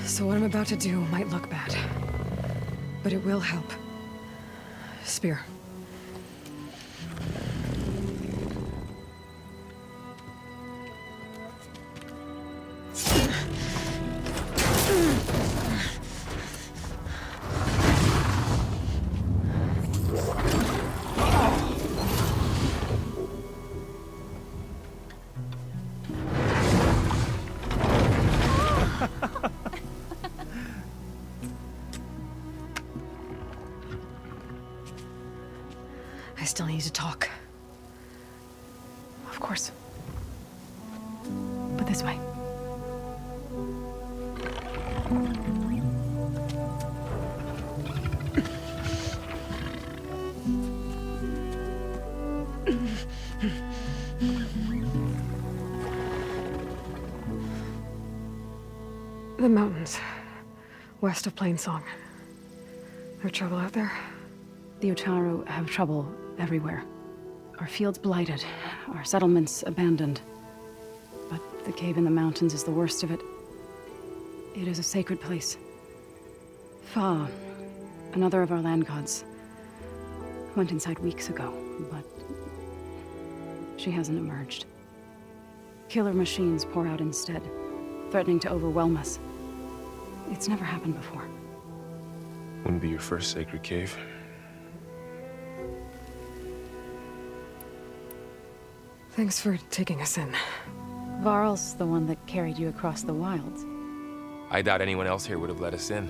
So what I'm about to do might look bad, but it will help. Spear. I still need to talk. Of course. But this way. The mountains, west of Plainsong. There trouble out there? The Utaru have trouble everywhere. Our fields blighted, our settlements abandoned. But the cave in the mountains is the worst of it. It is a sacred place. Fa, another of our land gods, went inside weeks ago, but she hasn't emerged. Killer machines pour out instead, threatening to overwhelm us. It's never happened before. Wouldn't be your first sacred cave. Thanks for taking us in. Varl's the one that carried you across the wilds. I doubt anyone else here would have let us in.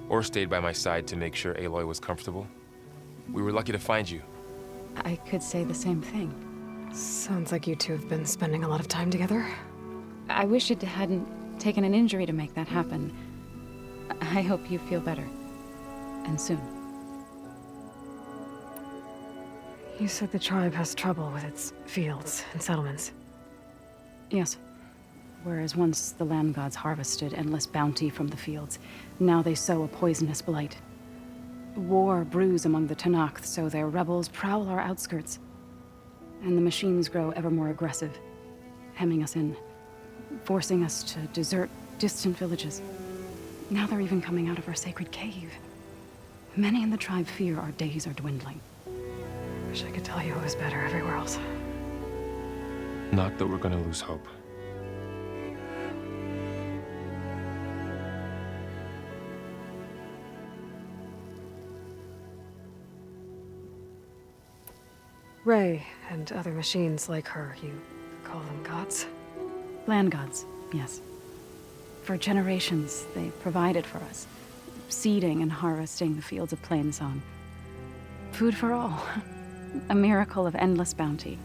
Or stayed by my side to make sure Aloy was comfortable. We were lucky to find you. I could say the same thing. Sounds like you two have been spending a lot of time together. I wish it hadn't taken an injury to make that happen. I hope you feel better. And soon. You said the tribe has trouble with its fields and settlements. Yes. Whereas once the land gods harvested endless bounty from the fields, now they sow a poisonous blight. War brews among the Tenakth, so their rebels prowl our outskirts. And the machines grow ever more aggressive, hemming us in, forcing us to desert distant villages. Now they're even coming out of our sacred cave. Many in the tribe fear our days are dwindling. Wish I could tell you it was better everywhere else. Not that we're gonna lose hope. Ray and other machines like her, you call them gods? Land gods, yes. For generations, they provided for us, seeding and harvesting the fields of Plainsong. Food for all. A miracle of endless bounty.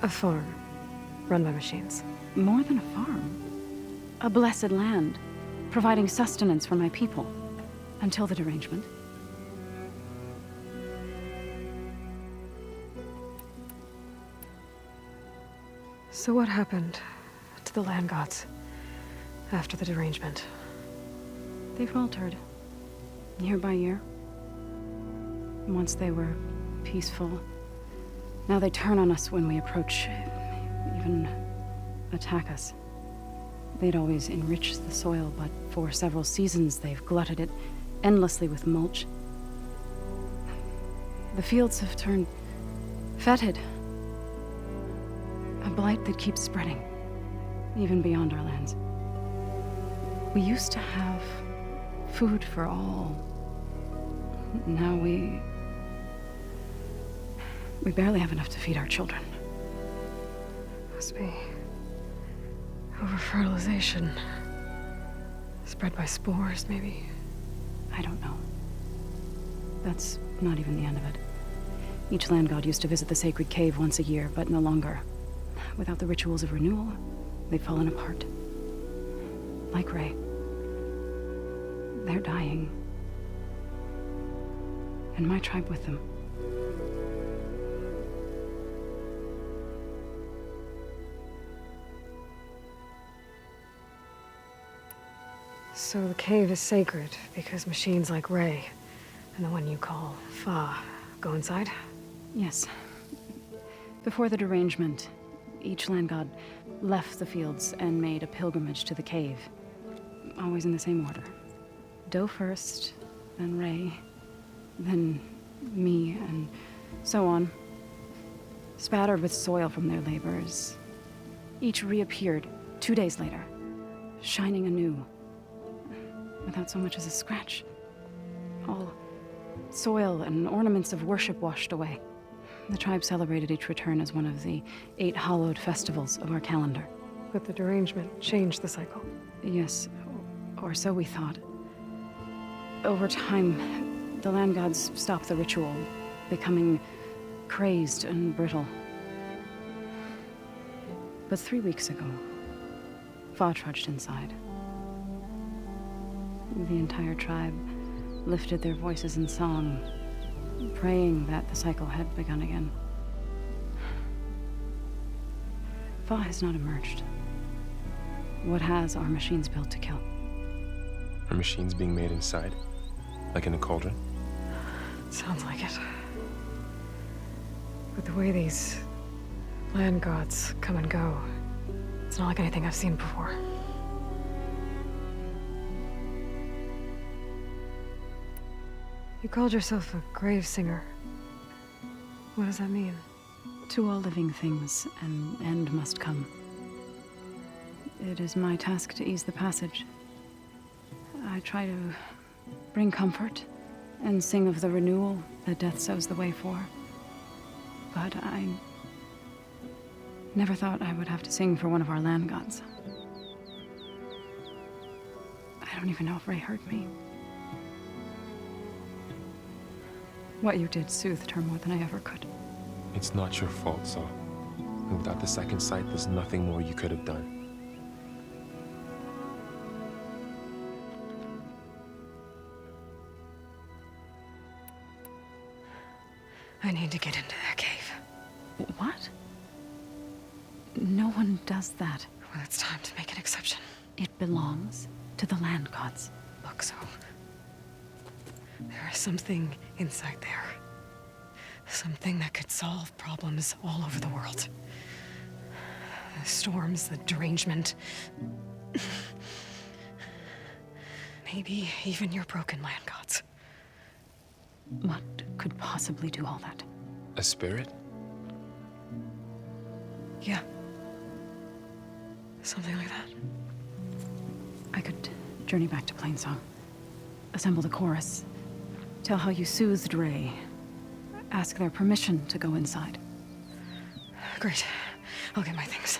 A farm, run by machines. More than a farm. A blessed land, providing sustenance for my people. Until the derangement. So what happened to the land gods after the derangement? They faltered, year by year. Once they were peaceful. Now they turn on us when we approach, even attack us. They'd always enriched the soil, but for several seasons they've glutted it endlessly with mulch. The fields have turned fetid. A blight that keeps spreading, even beyond our lands. We used to have food for all. Now we barely have enough to feed our children. Must be over-fertilization. Spread by spores, maybe? I don't know. That's not even the end of it. Each land god used to visit the sacred cave once a year, but no longer. Without the rituals of renewal, they've fallen apart. like Ray. They're dying. And my tribe with them. So the cave is sacred because machines like Ray and the one you call Fa go inside? Yes. Before the derangement, each land god left the fields and made a pilgrimage to the cave. Always in the same order. Doe first, then Ray, then me, and so on. Spattered with soil from their labors. Each reappeared 2 days later, shining anew. Without so much as a scratch. All soil and ornaments of worship washed away. The tribe celebrated each return as one of the 8 hallowed festivals of our calendar. But the derangement changed the cycle. Yes, or so we thought. Over time, the land gods stopped the ritual, becoming crazed and brittle. But 3 weeks ago, Fa trudged inside. The entire tribe lifted their voices in song, praying that the cycle had begun again. Fa has not emerged. What has are machines built to kill. Are machines being made inside? Like in a cauldron? Sounds like it. But the way these land gods come and go, it's not like anything I've seen before. You called yourself a grave singer. What does that mean? To all living things, an end must come. It is my task to ease the passage. I try to bring comfort and sing of the renewal that death sows the way for. But I never thought I would have to sing for one of our land gods. I don't even know if Ray heard me. What you did soothed her more than I ever could. It's not your fault, Saw. And without the second sight, there's nothing more you could have done. I need to get into that cave. What? No one does that. Well, it's time to make an exception. It belongs to the land gods. Look, so there is something inside there. Something that could solve problems all over the world. The storms, the derangement. Maybe even your broken land gods. What could possibly do all that? A spirit? Yeah. Something like that. I could journey back to Plainsong. Assemble the chorus. Tell how you soothed Ray. Ask their permission to go inside. Great. I'll get my things.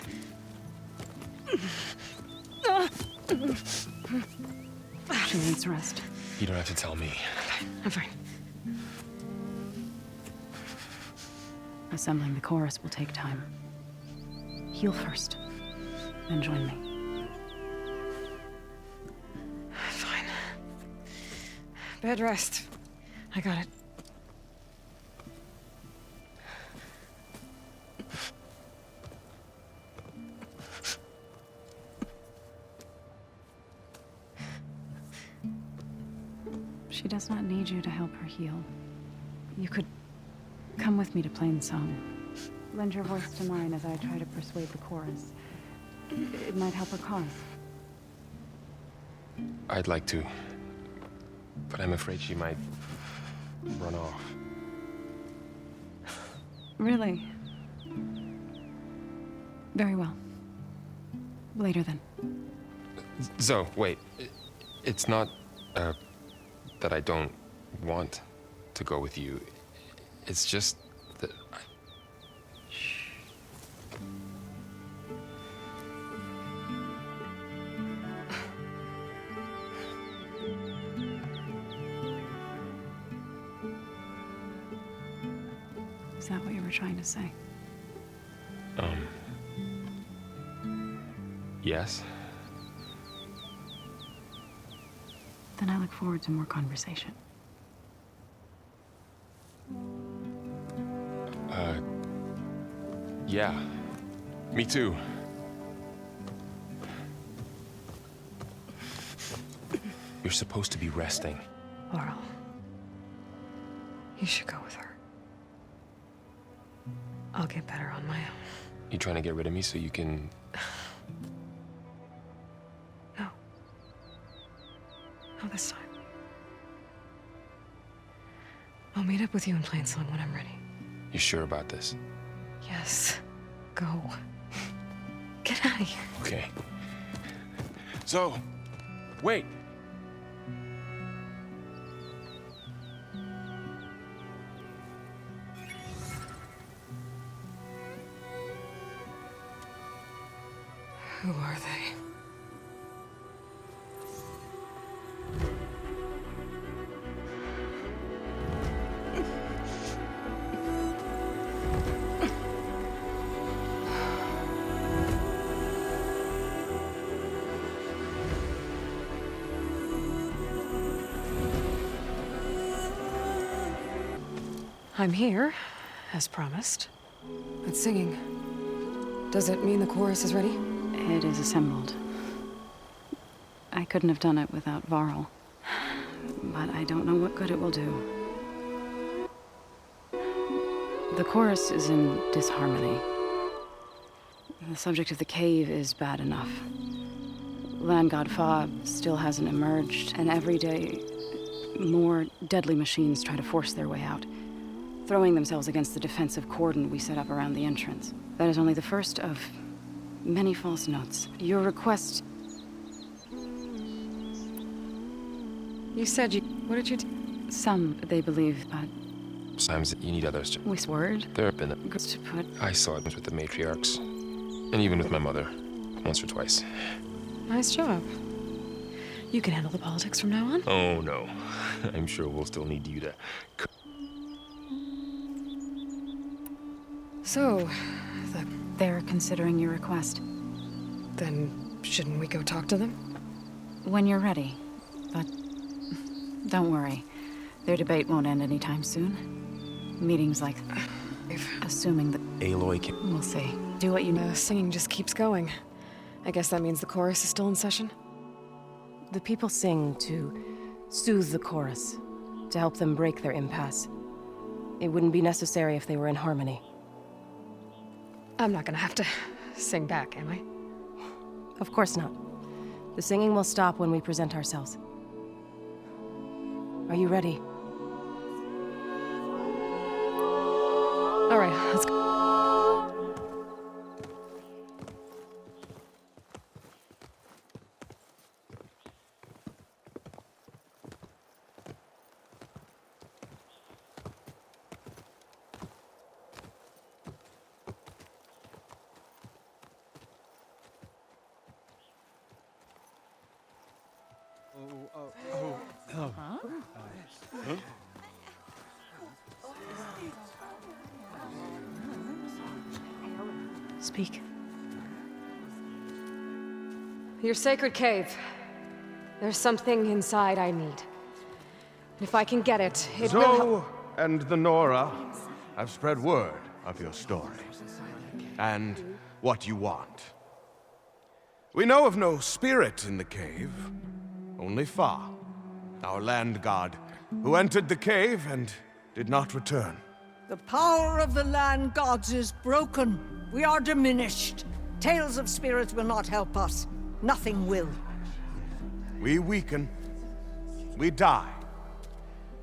She needs rest. You don't have to tell me. I'm fine. Assembling the chorus will take time. Heal first, then join me. Fine. Bed rest. I got it. She does not need you to help her heal. You could come with me to Plainsong. Lend your voice to mine as I try to persuade the chorus. It might help her cause. I'd like to, but I'm afraid she might run off. Really? Very well. Later then. Zoe, wait. It's not, that I don't want to go with you. It's just that Shh. Is that what you were trying to say? Yes. Then I look forward to more conversation. Yeah. Me too. You're supposed to be resting. Laurel, you should go with her. I'll get better on my own. You trying to get rid of me so you can... No. Not this time. I'll meet up with you in Plainsong when I'm ready. You sure about this? Yes. Go. Get out of here. Okay. So, wait. Who are they? I'm here, as promised. But singing. Does it mean the chorus is ready? It is assembled. I couldn't have done it without Varl. But I don't know what good it will do. The chorus is in disharmony. The subject of the cave is bad enough. Land God Fa still hasn't emerged, and every day, more deadly machines try to force their way out, throwing themselves against the defensive cordon we set up around the entrance. That is only the first of many false notes. Your request... You said you... What did you do? Some, they believe, but... Sometimes you need others to... We swore. There have been... To put... I saw it with the matriarchs. And even with my mother. Once or twice. Nice job. You can handle the politics from now on? Oh, no. I'm sure we'll still need you to... So, they're considering your request. Then shouldn't we go talk to them? When you're ready. But don't worry. Their debate won't end anytime soon. Meetings like assuming that Aloy can... We'll see. Do what you know. Singing just keeps going. I guess that means the chorus is still in session? The people sing to soothe the chorus, to help them break their impasse. It wouldn't be necessary if they were in harmony. I'm not gonna have to sing back, am I? Of course not. The singing will stop when we present ourselves. Are you ready? All right, let's go. Speak. Your sacred cave. There's something inside I need. And if I can get it, it will help. Zoe and the Nora have spread word of your story. And what you want. We know of no spirit in the cave. Only Fa, our land god, who entered the cave and did not return. The power of the land gods is broken. We are diminished. Tales of spirits will not help us. Nothing will. We weaken. We die.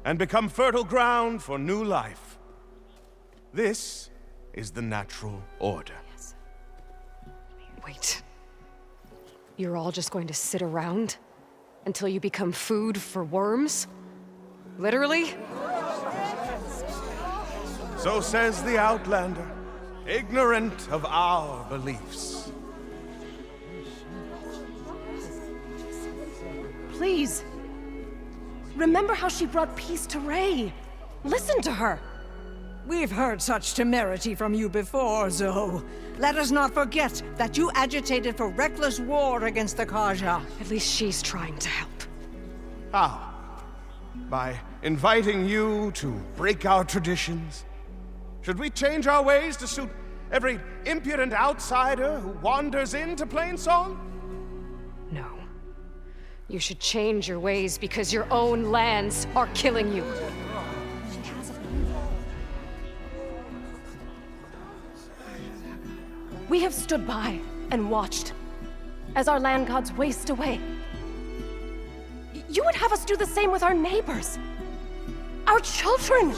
And become fertile ground for new life. This is the natural order. Yes. Wait. You're all just going to sit around until you become food for worms? Literally? So says the Outlander, ignorant of our beliefs. Please. Remember how she brought peace to Ray. Listen to her. We've heard such temerity from you before, Zoe. Let us not forget that you agitated for reckless war against the Carja. At least she's trying to help. How? By inviting you to break our traditions? Should we change our ways to suit every impudent outsider who wanders into Plainsong? No. You should change your ways because your own lands are killing you. We have stood by and watched as our land gods waste away. You would have us do the same with our neighbors, our children.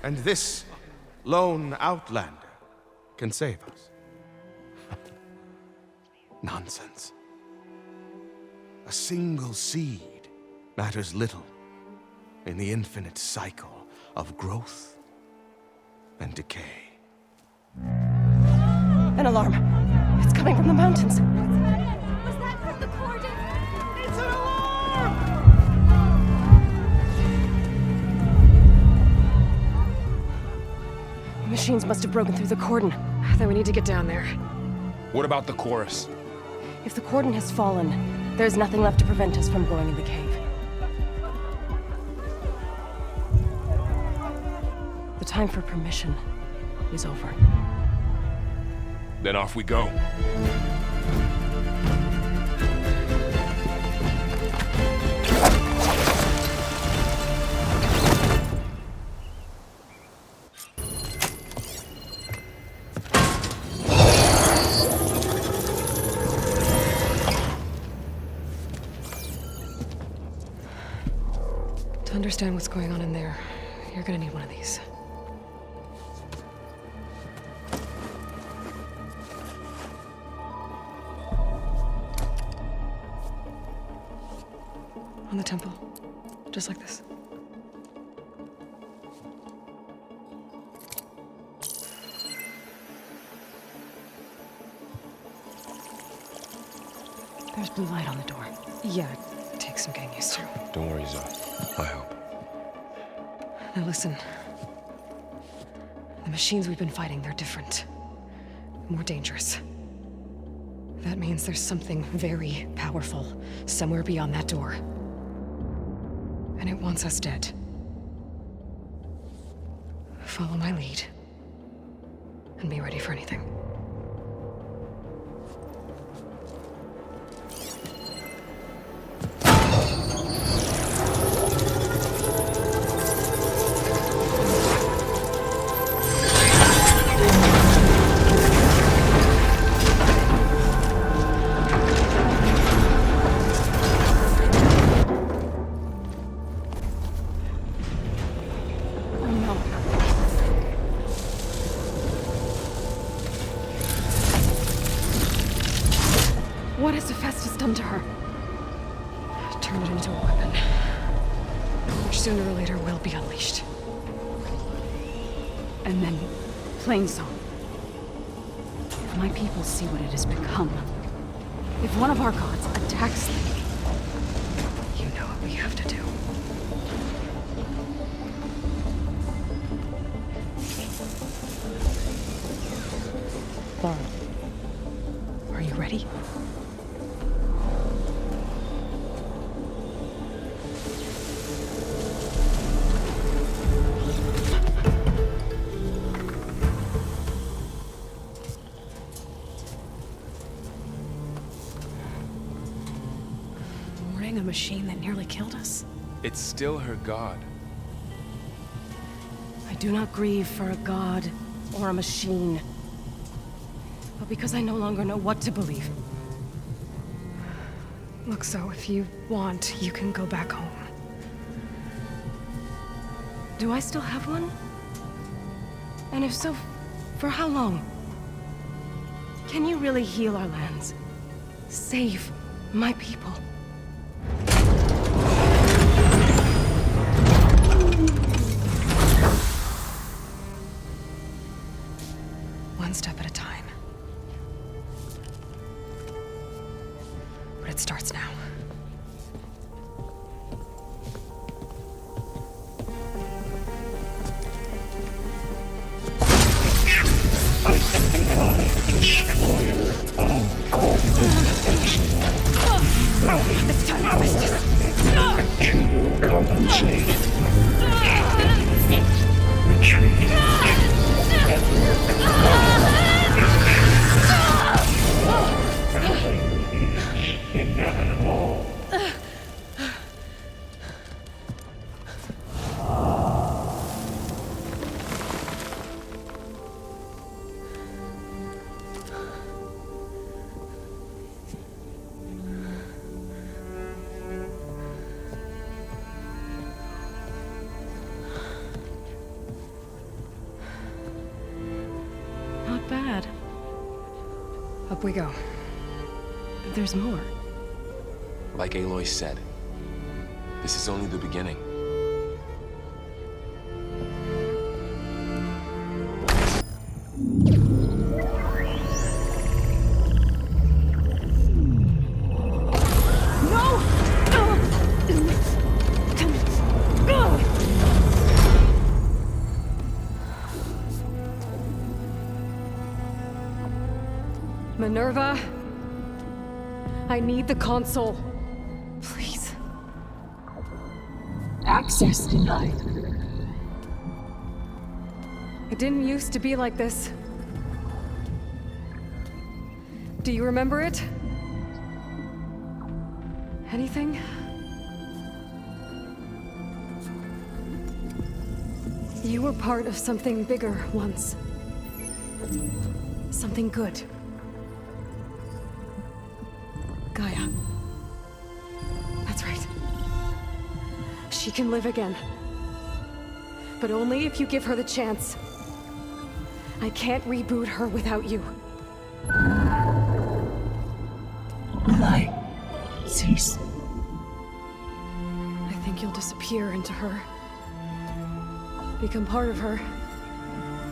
And this lone outlander can save us. Nonsense. A single seed matters little in the infinite cycle of growth and decay. An alarm. It's coming from the mountains. Was that from the cordon? It's an alarm! The machines must have broken through the cordon. Then we need to get down there. What about the chorus? If the cordon has fallen, there's nothing left to prevent us from going in the cave. The time for permission is over. Then off we go. To understand what's going on in there, you're gonna need one of these. On the temple. Just like this. There's blue light on the door. Yeah, it takes some getting used to. Don't worry, Zoe. I help. Now listen. The machines we've been fighting, they're different. More dangerous. That means there's something very powerful somewhere beyond that door. And it wants us dead. Follow my lead. And be ready for anything. What has Hephaestus done to her? Turned it into a weapon. Which sooner or later will be unleashed. And then, Plainsong. If my people see what it has become, if one of our gods attacks them, you know what we have to do. Laura, are you ready? A machine that nearly killed us. It's still her god. I do not grieve for a god or a machine, but because I no longer know what to believe. Look, so if you want, you can go back home. Do I still have one? And if so, for how long? Can you really heal our lands? Save my people? One step at a time. But it starts now. Destroyer of all Not bad. Up we go. There's more. Like Aloy said, this is only the beginning. Minerva, I need the console. Please. Access denied. It didn't used to be like this. Do you remember it? Anything? You were part of something bigger once. Something good. Gaia. That's right. She can live again. But only if you give her the chance. I can't reboot her without you. Lie. Cease. I think you'll disappear into her. Become part of her.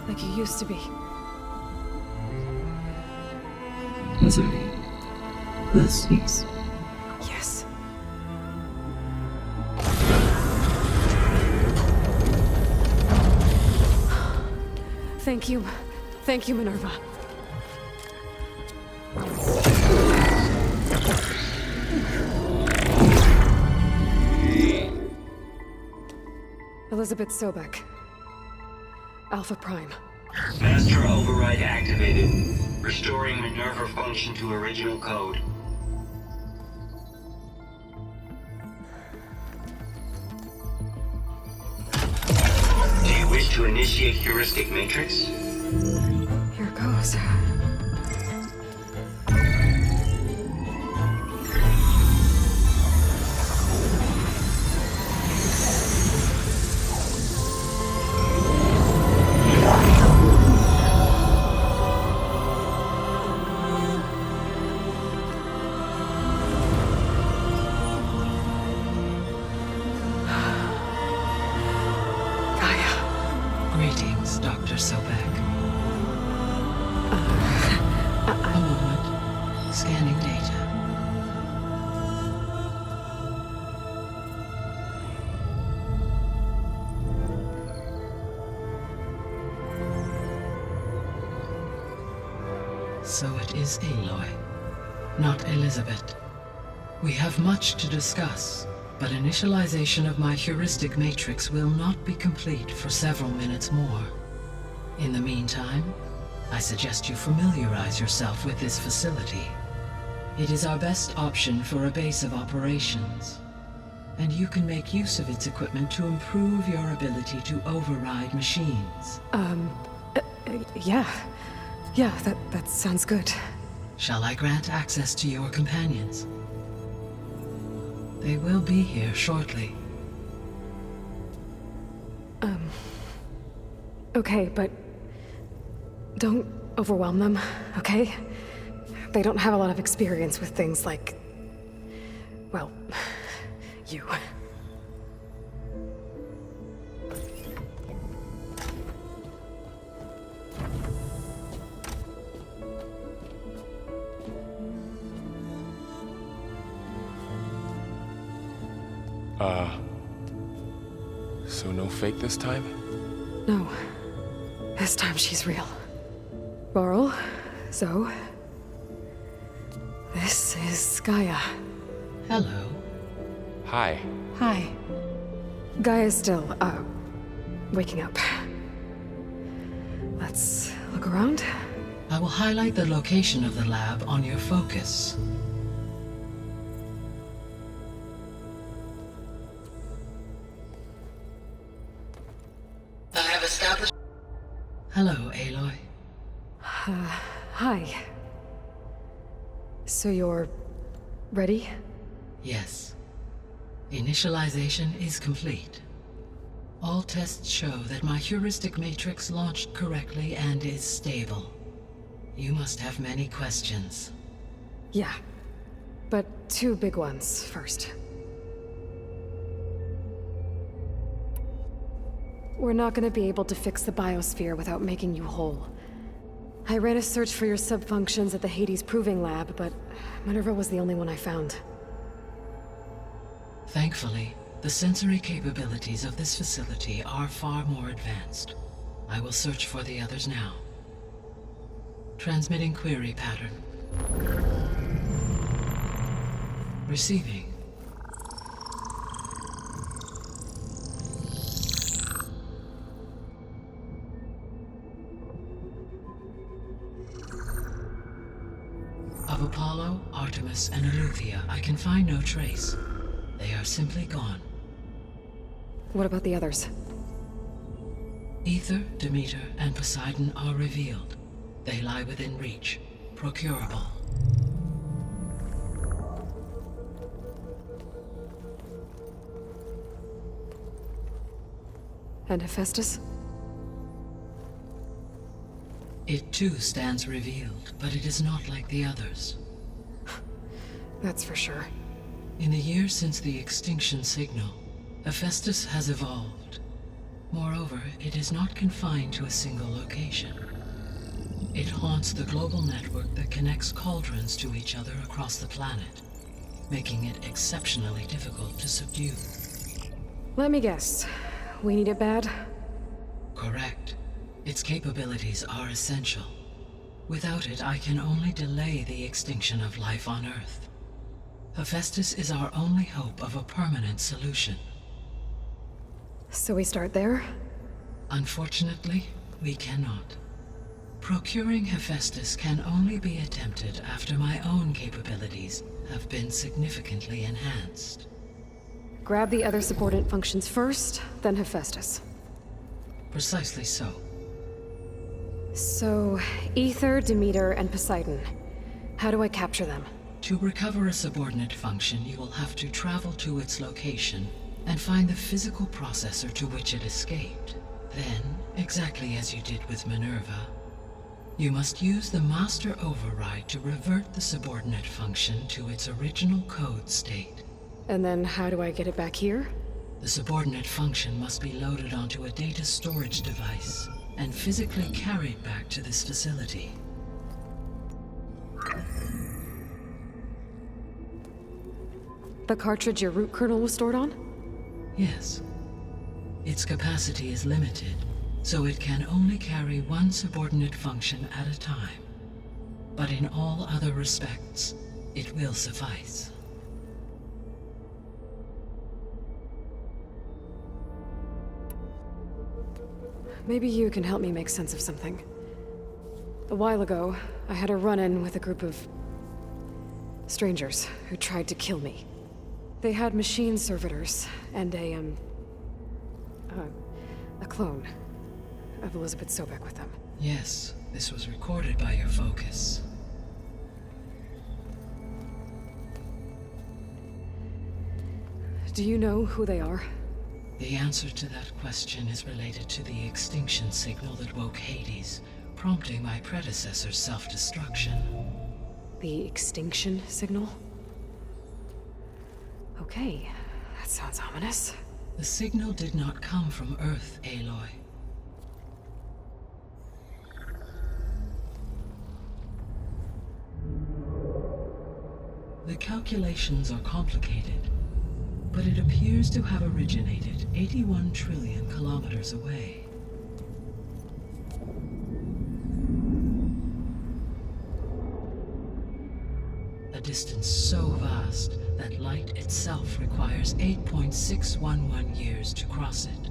Like you used to be. Misery. This is. Yes. Thank you. Thank you, Minerva. Elizabeth Sobek. Alpha Prime. Master override activated. Restoring Minerva function to original code. Do you wish to initiate heuristic matrix? Here goes. Greetings, Dr. Sobek. A moment. Scanning data. So it is Aloy, not Elizabeth. We have much to discuss, but initialization of my heuristic matrix will not be complete for several minutes more. In the meantime, I suggest you familiarize yourself with this facility. It is our best option for a base of operations, and you can make use of its equipment to improve your ability to override machines. Yeah. Yeah, that sounds good. Shall I grant access to your companions? They will be here shortly. Okay, but don't overwhelm them, okay? They don't have a lot of experience with things like, well, you. So no fake this time? No. This time she's real. Laurel, Zoe. This is Gaia. Hello. Hi. Hi. Gaia's still, waking up. Let's look around. I will highlight the location of the lab on your focus. I have established... Hello, Aloy. Hi. So you're... ready? Yes. Initialization is complete. All tests show that my heuristic matrix launched correctly and is stable. You must have many questions. Yeah. But 2 big ones first. We're not gonna be able to fix the biosphere without making you whole. I ran a search for your subfunctions at the Hades Proving Lab, but Minerva was the only one I found. Thankfully, the sensory capabilities of this facility are far more advanced. I will search for the others now. Transmitting query pattern. Receiving. Of Apollo, Artemis, and Eleuthia, I can find no trace. They are simply gone. What about the others? Ether, Demeter, and Poseidon are revealed. They lie within reach, procurable. And Hephaestus? It too stands revealed, but it is not like the others. That's for sure. In the years since the extinction signal, Hephaestus has evolved. Moreover, it is not confined to a single location. It haunts the global network that connects cauldrons to each other across the planet, making it exceptionally difficult to subdue. Let me guess. We need it bad? Correct. Its capabilities are essential. Without it, I can only delay the extinction of life on Earth. Hephaestus is our only hope of a permanent solution. So we start there? Unfortunately, we cannot. Procuring Hephaestus can only be attempted after my own capabilities have been significantly enhanced. Grab the other subordinate functions first, then Hephaestus. Precisely so. So, Ether, Demeter, and Poseidon. How do I capture them? To recover a subordinate function, you will have to travel to its location and find the physical processor to which it escaped. Then, exactly as you did with Minerva, you must use the master override to revert the subordinate function to its original code state. And then how do I get it back here? The subordinate function must be loaded onto a data storage device and physically carried back to this facility. The cartridge your root kernel was stored on? Yes. Its capacity is limited, so it can only carry one subordinate function at a time. But in all other respects, it will suffice. Maybe you can help me make sense of something. A while ago, I had a run-in with a group of strangers who tried to kill me. They had machine servitors and a clone of Elizabeth Sobek with them. Yes, this was recorded by your focus. Do you know who they are? The answer to that question is related to the extinction signal that woke Hades, prompting my predecessor's self-destruction. The extinction signal? Okay, that sounds ominous. The signal did not come from Earth, Aloy. The calculations are complicated, but it appears to have originated 81 trillion kilometers away. A distance so vast that light itself requires 8.611 years to cross it.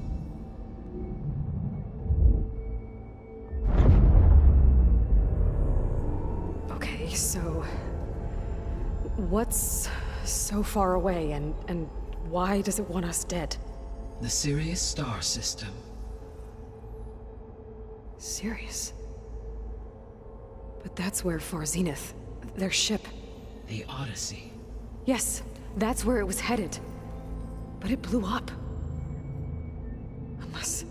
Okay, so... what's so far away, and why does it want us dead? The Sirius star system. Sirius? But that's where Far Zenith, their ship... The Odyssey. Yes, that's where it was headed. But it blew up. Unless...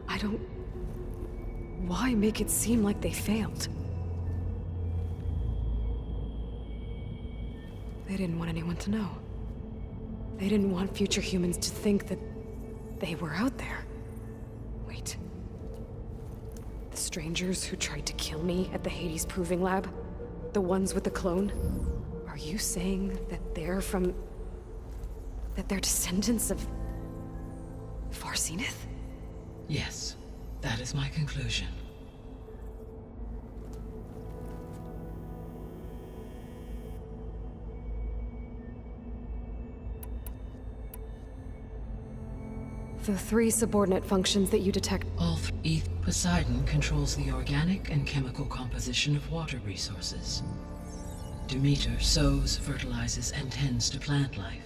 I don't... Why make it seem like they failed? They didn't want anyone to know. They didn't want future humans to think that they were out there. Wait. The strangers who tried to kill me at the Hades Proving Lab? The ones with the clone? Are you saying that they're from... that they're descendants of... Far Zenith? Yes, that is my conclusion. The 3 subordinate functions that you detect... All three. Poseidon controls the organic and chemical composition of water resources. Demeter sows, fertilizes, and tends to plant life.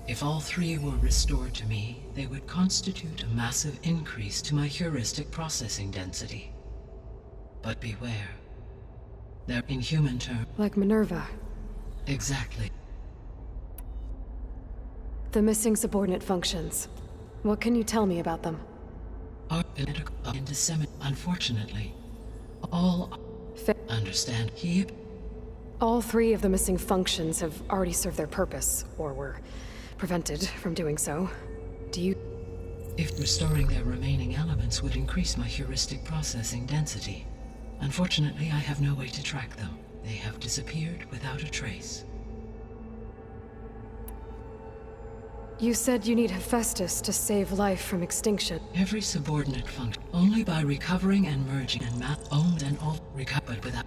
If all 3 were restored to me, they would constitute a massive increase to my heuristic processing density. But beware. They're in human terms. Like Minerva. Exactly. The missing subordinate functions. What can you tell me about them? Are and disseminate. Unfortunately, all understand he. All 3 of the missing functions have already served their purpose, or were prevented from doing so. Do you... If restoring their remaining elements would increase my heuristic processing density. Unfortunately, I have no way to track them. They have disappeared without a trace. You said you need Hephaestus to save life from extinction. Every subordinate function, only by recovering and merging and owned and all recovered without.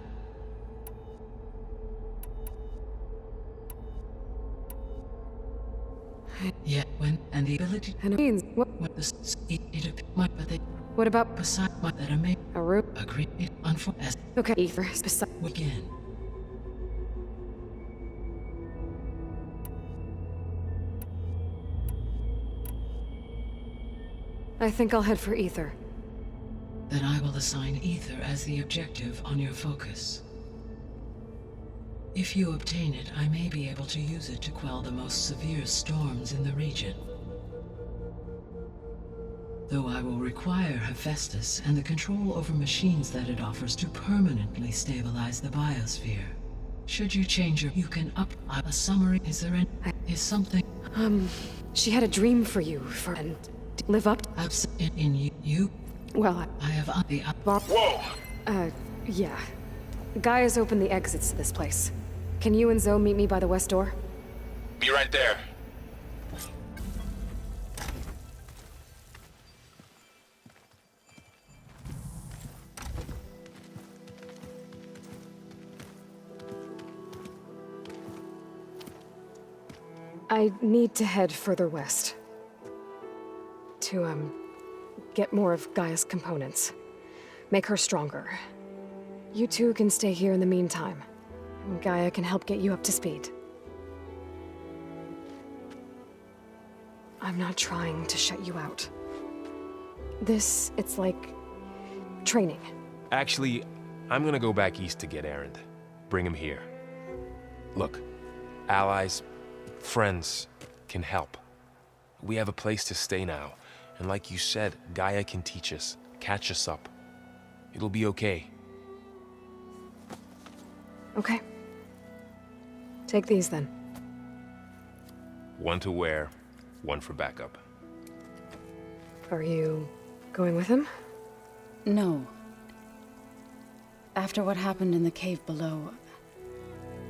Yet when and the ability and it means what what about Poseidon that I may agree as okay ether again. I think I'll head for ether. Then I will assign ether as the objective on your focus. If you obtain it, I may be able to use it to quell the most severe storms in the region. Though I will require Hephaestus and the control over machines that it offers to permanently stabilize the biosphere. Should you change your... You can up a summary. Is there any... Is something... She had a dream for you, and live up... In you? Well, I have the... Whoa! Yeah. Gaia's opened the exits to this place. Can you and Zoe meet me by the west door? Be right there. I need to head further west. To, get more of Gaia's components. Make her stronger. You two can stay here in the meantime. Gaia can help get you up to speed. I'm not trying to shut you out. It's like... training. Actually, I'm gonna go back east to get Erend. Bring him here. Look, allies, friends can help. We have a place to stay now, and like you said, Gaia can teach us, catch us up. It'll be okay. Okay. Take these then. One to wear, one for backup. Are you going with him? No. After what happened in the cave below,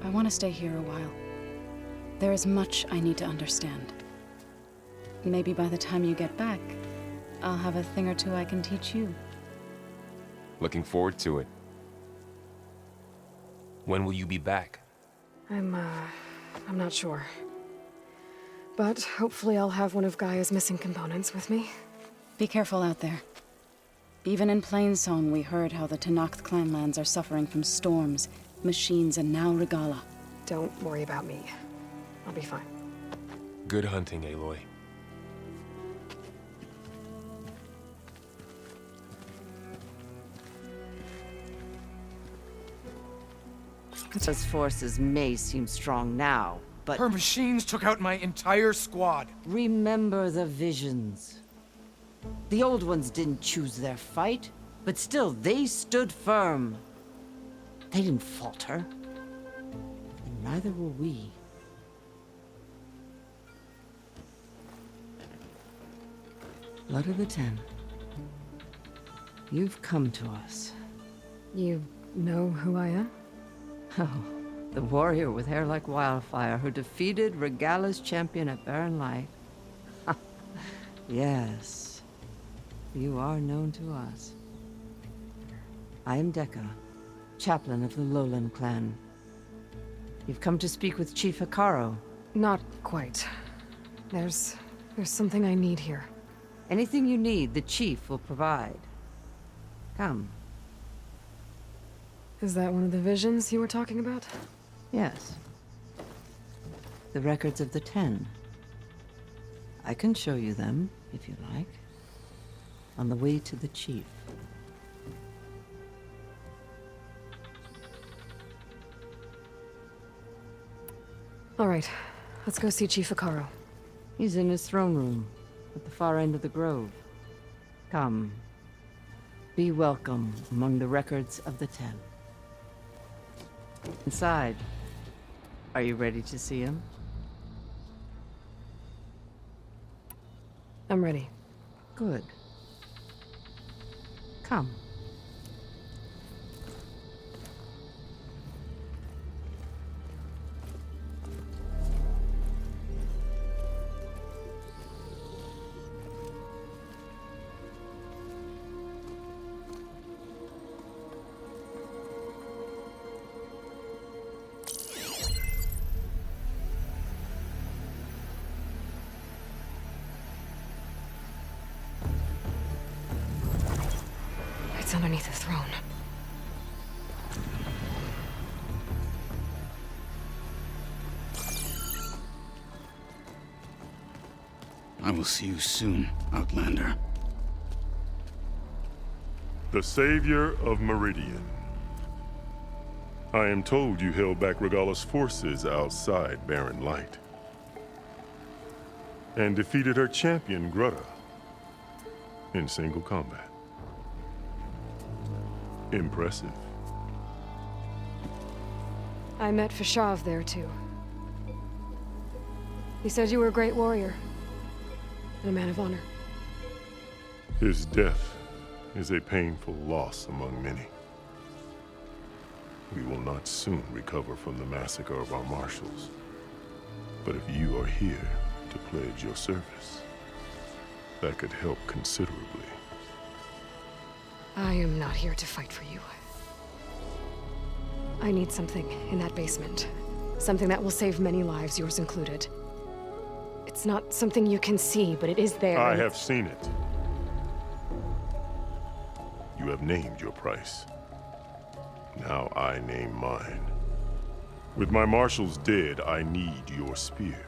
I want to stay here a while. There is much I need to understand. Maybe by the time you get back, I'll have a thing or two I can teach you. Looking forward to it. When will you be back? I'm not sure. But hopefully I'll have one of Gaia's missing components with me. Be careful out there. Even in Plainsong, we heard how the Tenakth clanlands are suffering from storms, machines, and now Regala. Don't worry about me. I'll be fine. Good hunting, Aloy. Those forces may seem strong now, but... Her machines took out my entire squad. Remember the visions. The old ones didn't choose their fight, but still, they stood firm. They didn't falter. And neither will we. Blood of the Ten. You've come to us. You know who I am? Oh, the warrior with hair like wildfire who defeated Regala's champion at Barren Light. Yes, you are known to us. I am Dekka, chaplain of the Lowland clan. You've come to speak with Chief Hekarro. Not quite. There's something I need here. Anything you need, the Chief will provide. Come. Is that one of the visions you were talking about? Yes. The records of the Ten. I can show you them, if you like. On the way to the Chief. All right, let's go see Chief Hekarro. He's in his throne room, at the far end of the grove. Come. Be welcome among the records of the Ten. Inside. Are you ready to see him? I'm ready. Good. Come. It's underneath the throne. I will see you soon, Outlander. The Savior of Meridian. I am told you held back Regala's forces outside Barren Light. And defeated her champion, Grutta, in single combat. Impressive. I met Fashav there, too. He said you were a great warrior. And a man of honor. His death is a painful loss among many. We will not soon recover from the massacre of our marshals. But if you are here to pledge your service, that could help considerably. I am not here to fight for you. I need something in that basement. Something that will save many lives, yours included. It's not something you can see, but it is there. I have seen it. You have named your price. Now I name mine. With my marshals dead, I need your spear.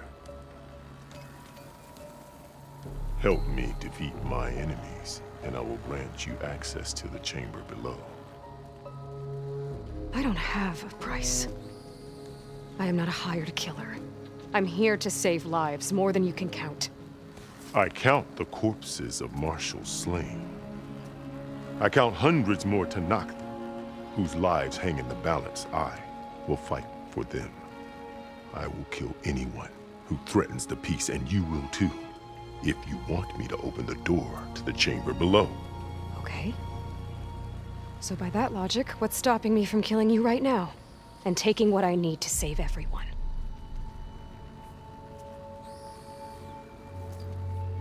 Help me defeat my enemies, and I will grant you access to the chamber below. I don't have a price. I am not a hired killer. I'm here to save lives, more than you can count. I count the corpses of marshals slain. I count hundreds more Tenakth, whose lives hang in the balance. I will fight for them. I will kill anyone who threatens the peace, and you will too, if you want me to open the door to the chamber below. Okay. So by that logic, what's stopping me from killing you right now? And taking what I need to save everyone?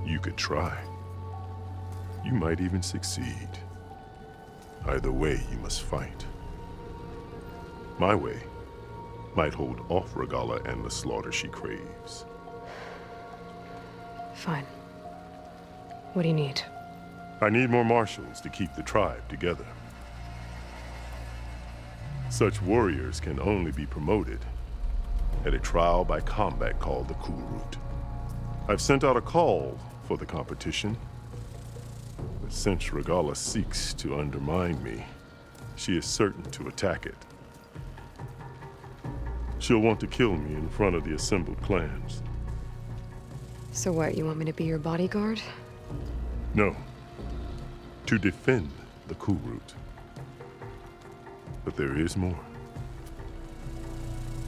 You could try. You might even succeed. Either way, you must fight. My way might hold off Regala and the slaughter she craves. Fine. What do you need? I need more marshals to keep the tribe together. Such warriors can only be promoted at a trial by combat called the Cool Route. I've sent out a call for the competition, but since Regala seeks to undermine me, she is certain to attack it. She'll want to kill me in front of the assembled clans. So what, you want me to be your bodyguard? No. To defend the Cool Route. But there is more.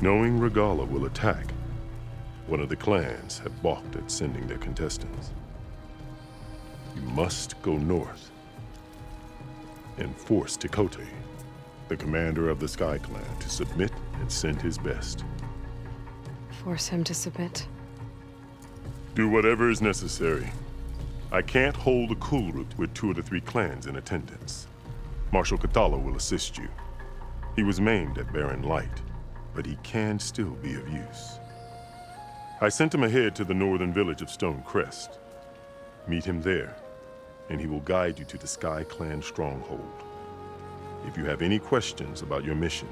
Knowing Regala will attack, one of the clans have balked at sending their contestants. You must go north and force Caconis, the commander of the Sky Clan, to submit and send his best. Force him to submit? Do whatever is necessary. I can't hold the Cool Route with 2 of the 3 clans in attendance. Marshal Cathala will assist you. He was maimed at Barren Light, but he can still be of use. I sent him ahead to the northern village of Stone Crest. Meet him there, and he will guide you to the Sky Clan stronghold. If you have any questions about your mission,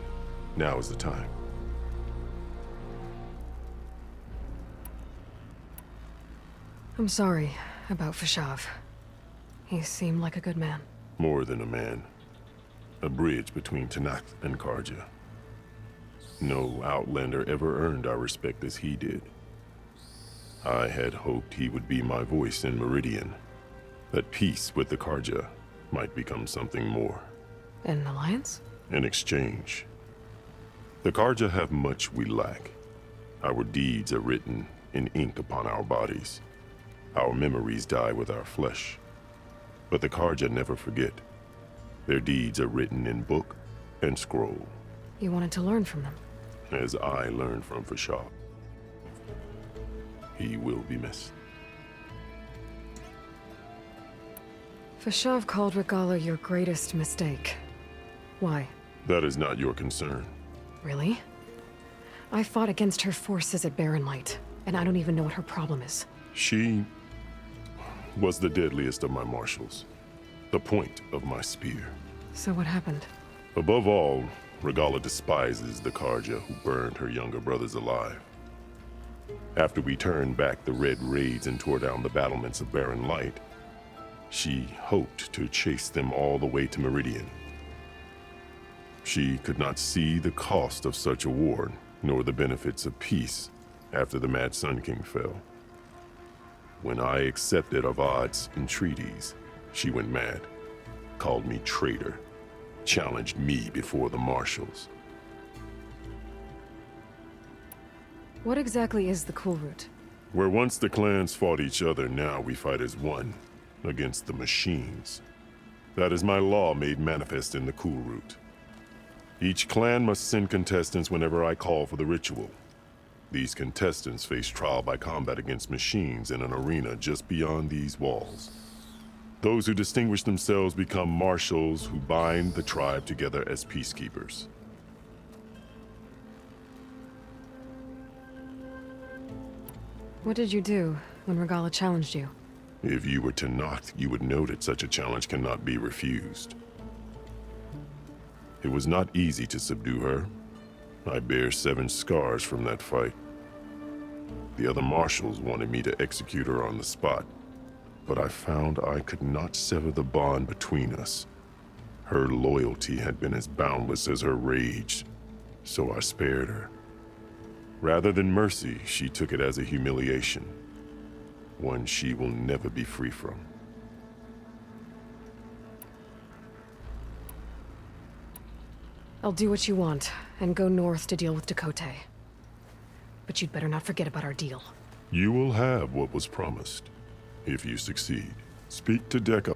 now is the time. I'm sorry about Fashav. He seemed like a good man. More than a man. A bridge between Tenakth and Karja. No Outlander ever earned our respect as he did. I had hoped he would be my voice in Meridian, that peace with the Karja might become something more. An alliance? In exchange. The Karja have much we lack. Our deeds are written in ink upon our bodies. Our memories die with our flesh. But the Karja never forget. Their deeds are written in book and scroll. You wanted to learn from them? As I learned from Fashav. He will be missed. Fashav called Regala your greatest mistake. Why? That is not your concern. Really? I fought against her forces at Barren Light, and I don't even know what her problem is. She was the deadliest of my marshals. The point of my spear. So what happened? Above all, Regala despises the Karja who burned her younger brothers alive. After we turned back the Red Raids and tore down the battlements of Barren Light, she hoped to chase them all the way to Meridian. She could not see the cost of such a war, nor the benefits of peace after the Mad Sun King fell. When I accepted Avad's entreaties, she went mad, called me traitor, challenged me before the marshals. What exactly is the Cool Route? Where once the clans fought each other, now we fight as one, against the machines. That is my law made manifest in the Cool Route. Each clan must send contestants whenever I call for the ritual. These contestants face trial by combat against machines in an arena just beyond these walls. Those who distinguish themselves become marshals who bind the tribe together as peacekeepers. What did you do when Regala challenged you? If you were Tenakth, you would know that such a challenge cannot be refused. It was not easy to subdue her. I bear 7 scars from that fight. The other marshals wanted me to execute her on the spot, but I found I could not sever the bond between us. Her loyalty had been as boundless as her rage, so I spared her. Rather than mercy, she took it as a humiliation, one she will never be free from. I'll do what you want, and go north to deal with Dakota. But you'd better not forget about our deal. You will have what was promised, if you succeed. Speak to Deca.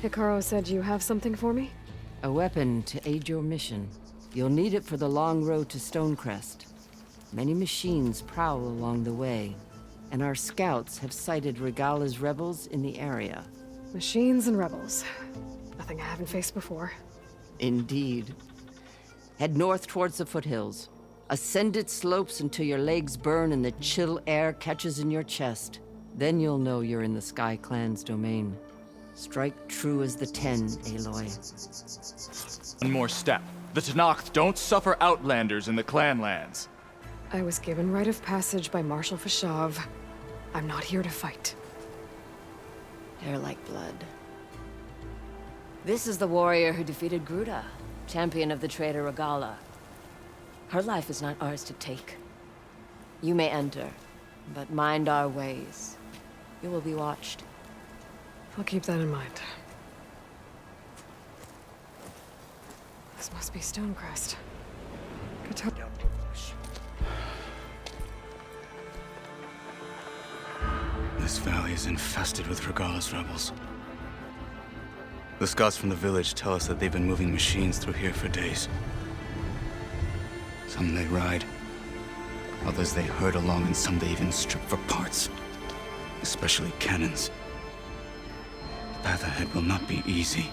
Hikaru said you have something for me? A weapon to aid your mission. You'll need it for the long road to Stonecrest. Many machines prowl along the way, and our scouts have sighted Regala's rebels in the area. Machines and rebels. Nothing I haven't faced before. Indeed. Head north towards the foothills. Ascend its slopes until your legs burn and the chill air catches in your chest. Then you'll know you're in the Sky Clan's domain. Strike true as the 10, Aloy. One more step. The Tenakth don't suffer outlanders in the clan lands. I was given rite of passage by Marshal Fashav. I'm not here to fight. They're like blood. This is the warrior who defeated Gruda, champion of the traitor Regala. Her life is not ours to take. You may enter, but mind our ways. You will be watched. I'll keep that in mind. This must be Stonecrest. This valley is infested with Regala's rebels. The scouts from the village tell us that they've been moving machines through here for days. Some they ride, others they herd along, and some they even strip for parts. Especially cannons. The path ahead will not be easy.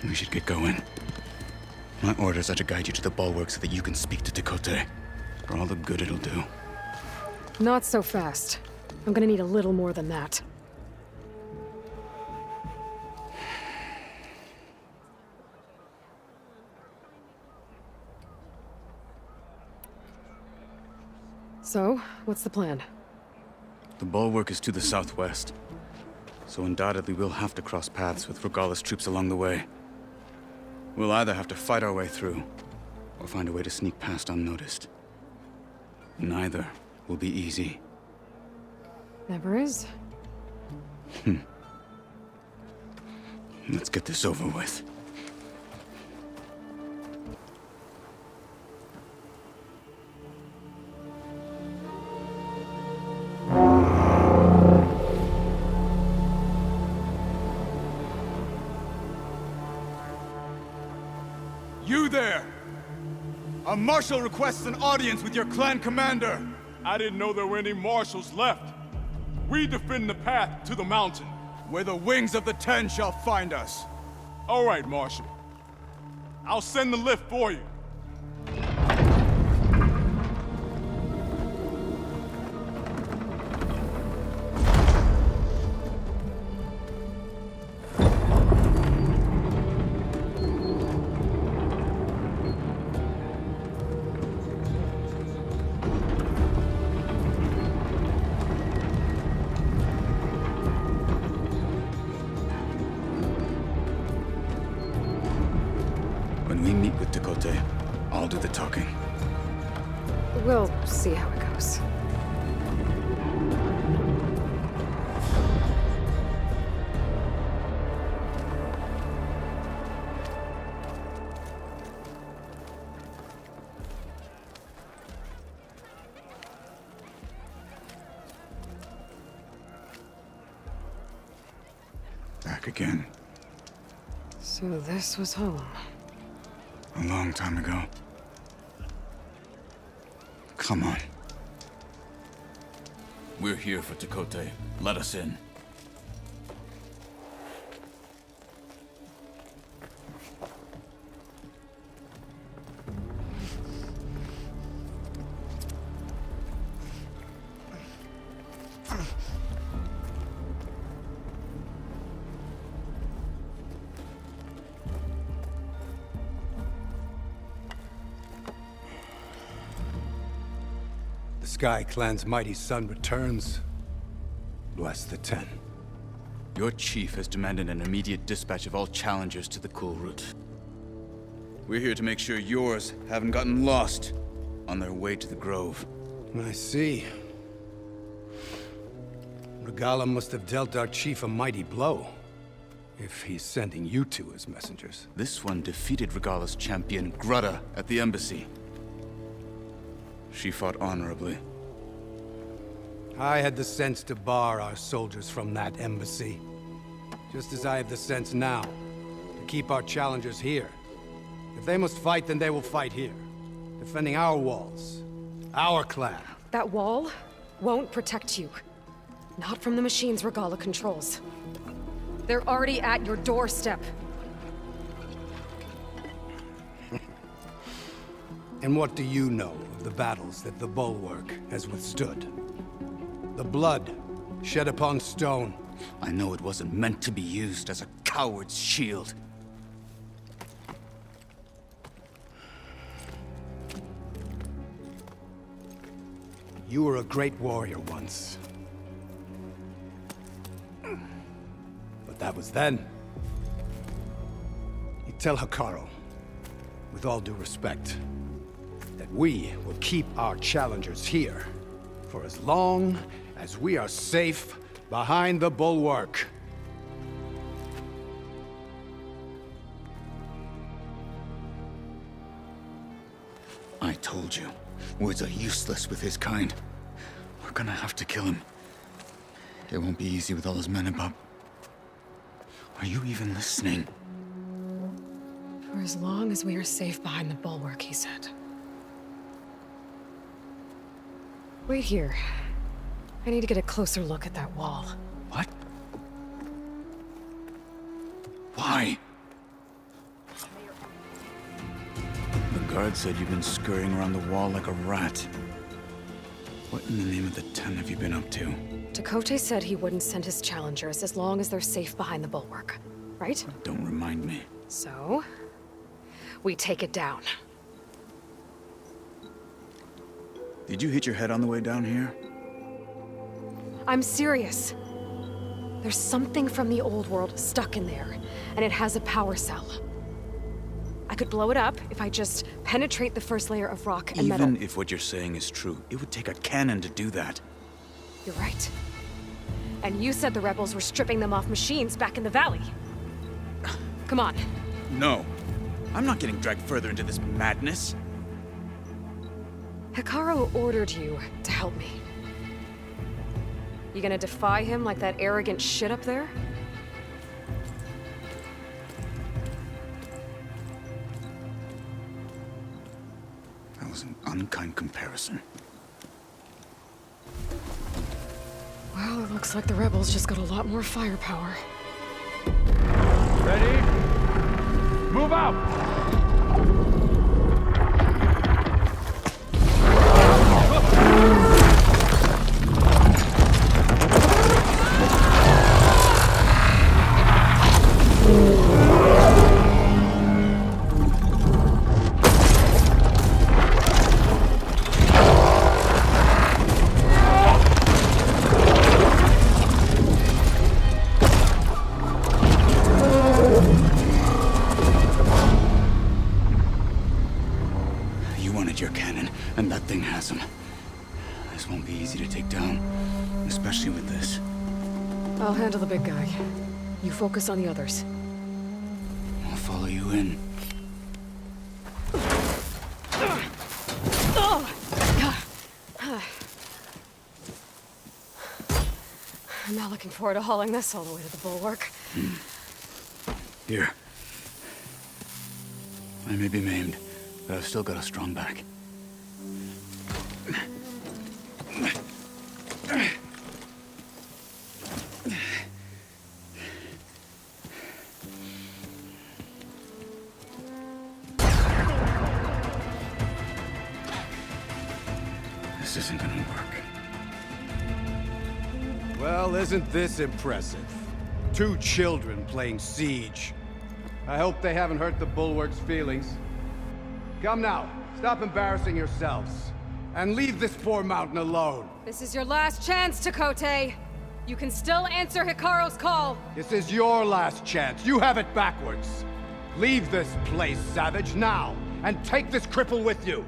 We should get going. My orders are to guide you to the bulwark so that you can speak to Tekote. For all the good it'll do. Not so fast. I'm gonna need a little more than that. So, what's the plan? The bulwark is to the southwest, so undoubtedly we'll have to cross paths with Regala's troops along the way. We'll either have to fight our way through, or find a way to sneak past unnoticed. Neither will be easy. Never is. Let's get this over with. You there! A marshal requests an audience with your clan commander. I didn't know there were any marshals left. We defend the path to the mountain. Where the wings of the 10 shall find us. All right, Marshal. I'll send the lift for you. When we meet with Tekote, I'll do the talking. We'll see how it goes. Back again. So this was home. A long time ago. Come on. We're here for Tekote. Let us in. The Sky Clan's mighty son returns. Bless the 10. Your chief has demanded an immediate dispatch of all challengers to the cool route. We're here to make sure yours haven't gotten lost on their way to the Grove. I see. Regala must have dealt our chief a mighty blow, if he's sending you two as messengers. This one defeated Regala's champion, Gruda, at the embassy. She fought honorably. I had the sense to bar our soldiers from that embassy. Just as I have the sense now, to keep our challengers here. If they must fight, then they will fight here. Defending our walls. Our clan. That wall won't protect you. Not from the machines Regala controls. They're already at your doorstep. And what do you know of the battles that the Bulwark has withstood? The blood shed upon stone. I know it wasn't meant to be used as a coward's shield. You were a great warrior once. But that was then. You tell Hekarro, with all due respect, that we will keep our challengers here for as long as we are safe behind the Bulwark. I told you, words are useless with his kind. We're gonna have to kill him. It won't be easy with all his men above. Are you even listening? For as long as we are safe behind the Bulwark, he said. Wait here. I need to get a closer look at that wall. What? Why? The guard said you've been scurrying around the wall like a rat. What in the name of the Ten have you been up to? Tekote said he wouldn't send his challengers as long as they're safe behind the Bulwark, right? Don't remind me. So, we take it down. Did you hit your head on the way down here? I'm serious. There's something from the old world stuck in there, and it has a power cell. I could blow it up if I just penetrate the first layer of rock and metal. Even if what you're saying is true, it would take a cannon to do that. You're right. And you said the rebels were stripping them off machines back in the valley. Come on. No. I'm not getting dragged further into this madness. Hekarro ordered you to help me. You gonna defy him like that arrogant shit up there? That was an unkind comparison. Well, it looks like the rebels just got a lot more firepower. Ready? Move out! Your cannon, and that thing has him. This won't be easy to take down, especially with this. I'll handle the big guy. You focus on the others. I'll follow you in. I'm not looking forward to hauling this all the way to the Bulwark. Here. I may be maimed, but I've still got a strong back. This isn't gonna work. Well, isn't this impressive? 2 children playing siege. I hope they haven't hurt the Bulwark's feelings. Come now, stop embarrassing yourselves. And leave this poor mountain alone. This is your last chance, Tekote. You can still answer Hekarro's call. This is your last chance. You have it backwards. Leave this place, Savage, now. And take this cripple with you.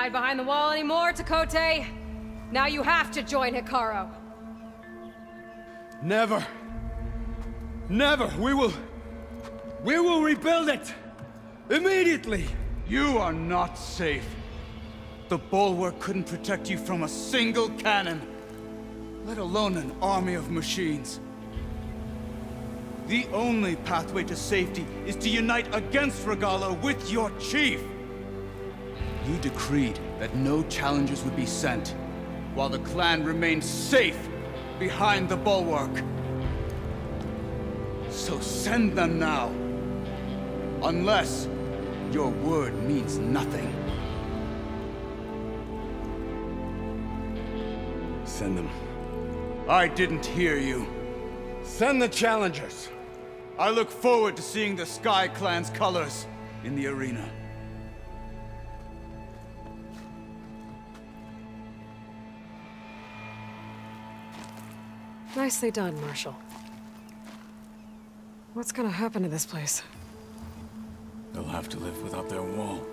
hide behind the wall anymore, Takote. Now you have to join Hikaru. Never. Never. We will rebuild it. Immediately. You are not safe. The bulwark couldn't protect you from a single cannon, let alone an army of machines. The only pathway to safety is to unite against Regala with your chief. You decreed that no challengers would be sent, while the clan remained safe behind the bulwark. So send them now. Unless your word means nothing. Send them. I didn't hear you. Send the challengers. I look forward to seeing the Sky Clan's colors in the arena. Nicely done, Marshal. What's gonna happen to this place? They'll have to live without their wall.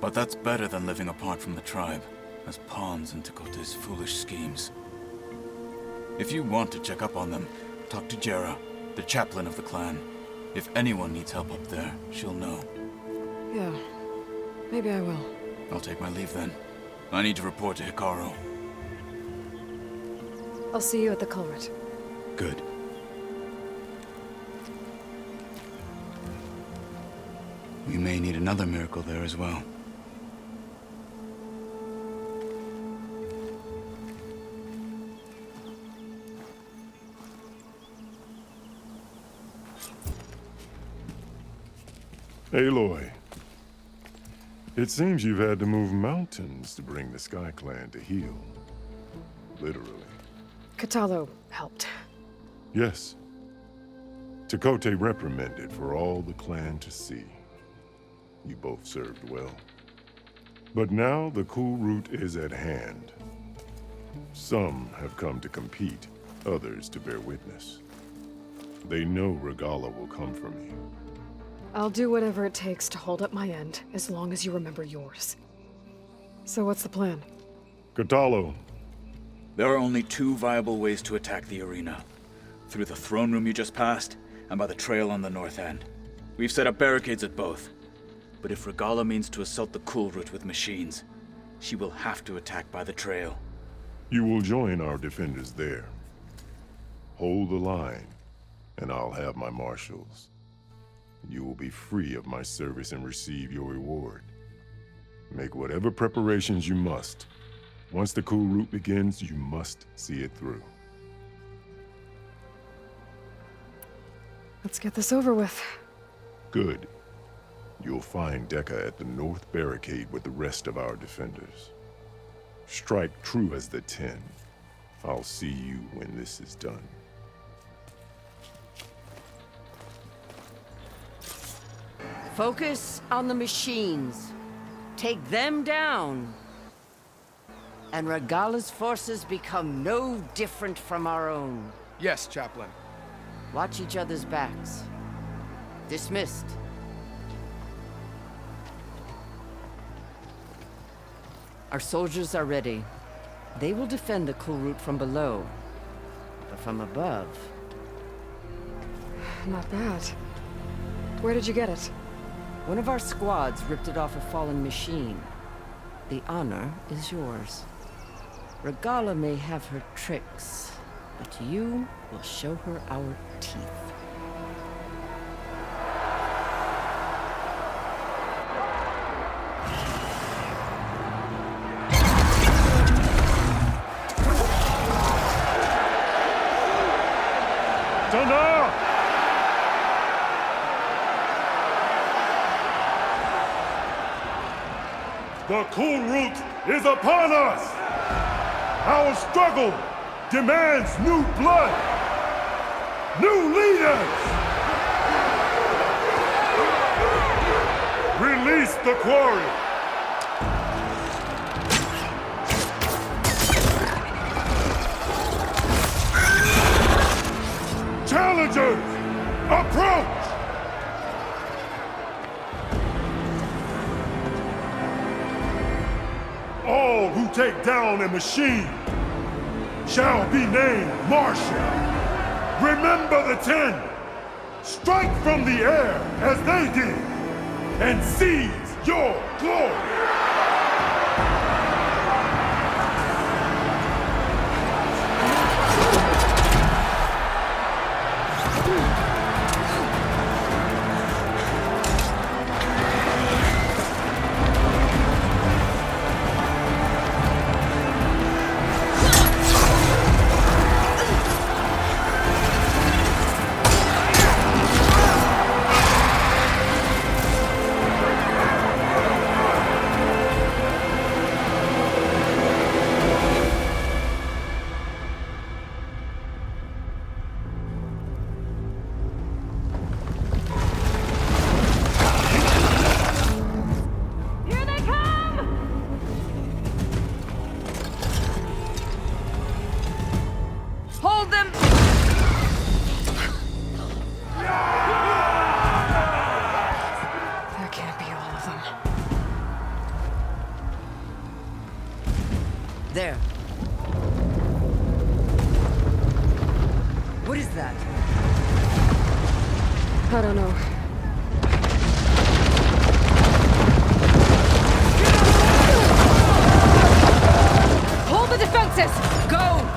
But that's better than living apart from the tribe, as pawns in Takote's foolish schemes. If you want to check up on them, talk to Jera, the chaplain of the clan. If anyone needs help up there, she'll know. Yeah, maybe I will. I'll take my leave then. I need to report to Hikaru. I'll see you at the culvert. Good. We may need another miracle there as well. Aloy, it seems you've had to move mountains to bring the Sky Clan to heel. Literally. Katalo helped. Yes. Takote reprimanded for all the clan to see. You both served well. But now the cool route is at hand. Some have come to compete, others to bear witness. They know Regala will come for me. I'll do whatever it takes to hold up my end, as long as you remember yours. So what's the plan? Katalo. There are only two viable ways to attack the arena. Through the throne room you just passed, and by the trail on the north end. We've set up barricades at both. But if Regala means to assault the cool route with machines, she will have to attack by the trail. You will join our defenders there. Hold the line, and I'll have my marshals. You will be free of my service and receive your reward. Make whatever preparations you must. Once the cool route begins, you must see it through. Let's get this over with. Good. You'll find Dekka at the north barricade with the rest of our defenders. Strike true as the 10. I'll see you when this is done. Focus on the machines. Take them down. And Regala's forces become no different from our own. Yes, Chaplain. Watch each other's backs. Dismissed. Our soldiers are ready. They will defend the cool route from below. But from above... Not bad. Where did you get it? One of our squads ripped it off a fallen machine. The honor is yours. Regala may have her tricks, but you will show her our teeth. The cool route is upon us! Our struggle demands new blood! New leaders! Release the quarry! Challengers, approach! all who take down a machine shall be named Martial. Remember the 10. Strike from the air as they did, and seize your glory. There. What is that? I don't know. Hold the defenses! Go!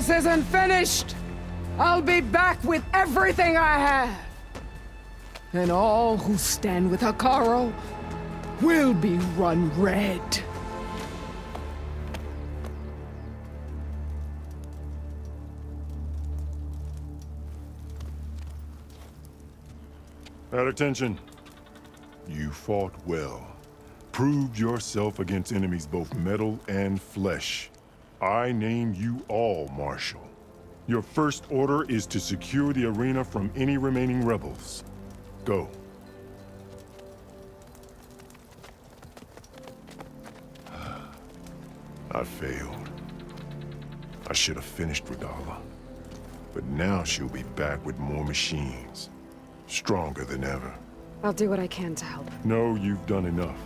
This isn't finished! I'll be back with everything I have! And all who stand with Hekarro will be run red. At attention. You fought well. Proved yourself against enemies both metal and flesh. I name you all Marshal. Your first order is to secure the arena from any remaining rebels. Go. I failed. I should have finished Regala. But now she'll be back with more machines. Stronger than ever. I'll do what I can to help. No, you've done enough.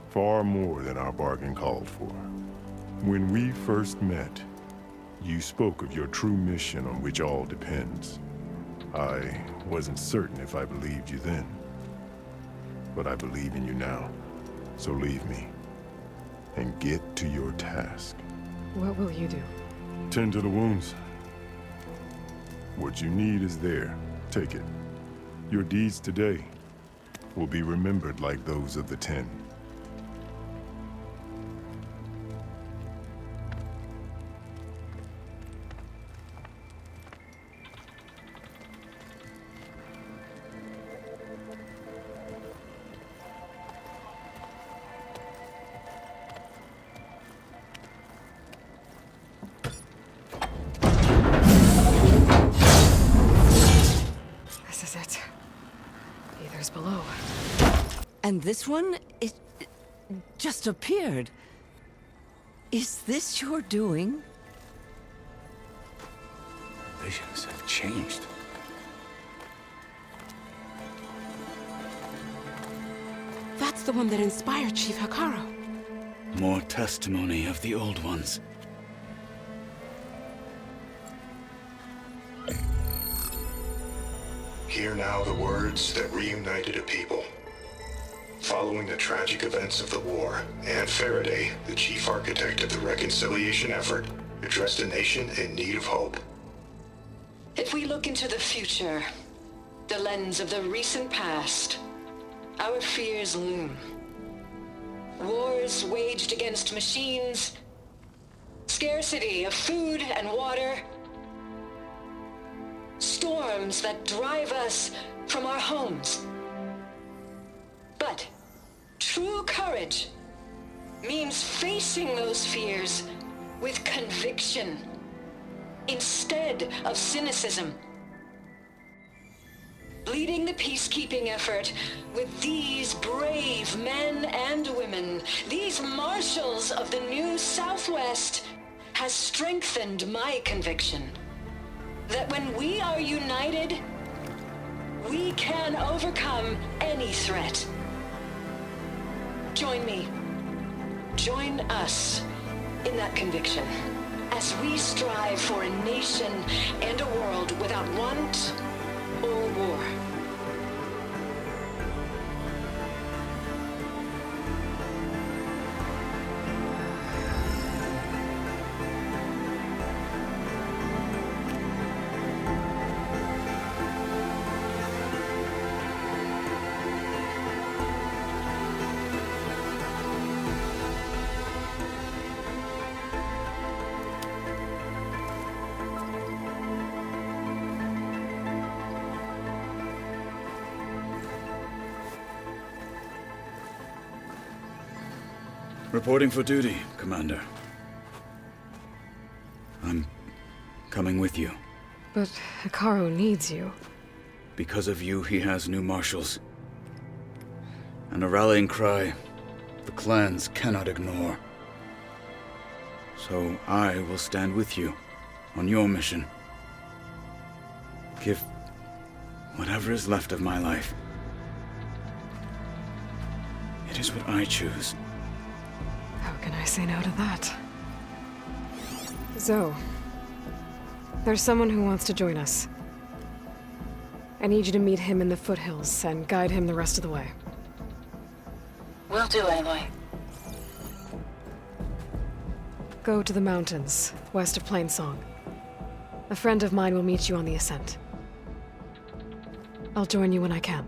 Far more than our bargain called for. When we first met, you spoke of your true mission on which all depends. I wasn't certain if I believed you then. But I believe in you now. So leave me. And get to your task. What will you do? Tend to the wounds. What you need is there. Take it. Your deeds today will be remembered like those of the 10. This is it. Aether's below. And this one, it just appeared. Is this your doing? Visions have changed. That's the one that inspired Chief Hakaro. More testimony of the old ones. Hear now the words that reunited a people. Following the tragic events of the war, Anne Faraday, the chief architect of the reconciliation effort, addressed a nation in need of hope. If we look into the future, the lens of the recent past, our fears loom. Wars waged against machines, scarcity of food and water, storms that drive us from our homes. But true courage means facing those fears with conviction instead of cynicism. Leading the peacekeeping effort with these brave men and women, these marshals of the new Southwest, has strengthened my conviction that when we are united, we can overcome any threat. Join me. Join us in that conviction as we strive for a nation and a world without want or war. Reporting for duty, Commander. I'm coming with you. But Hakaro needs you. Because of you, he has new marshals. And a rallying cry the clans cannot ignore. So I will stand with you on your mission. Give whatever is left of my life. It is what I choose. How can I say no to that? Zoe, there's someone who wants to join us. I need you to meet him in the foothills and guide him the rest of the way. Will do, Aloy. Go to the mountains, west of Plainsong. A friend of mine will meet you on the ascent. I'll join you when I can.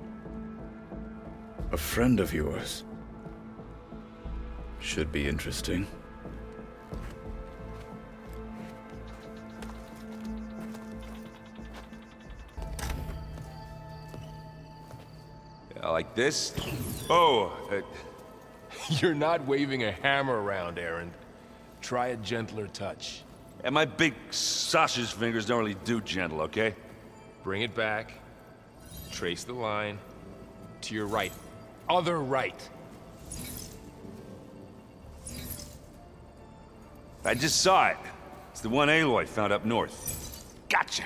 A friend of yours? Should be interesting. Like this? Oh, You're not waving a hammer around, Aaron. Try a gentler touch. and my big sausage fingers don't really do gentle, okay? Bring it back. Trace the line. To your right. Other right. I just saw it. It's the one Aloy found up north. Gotcha!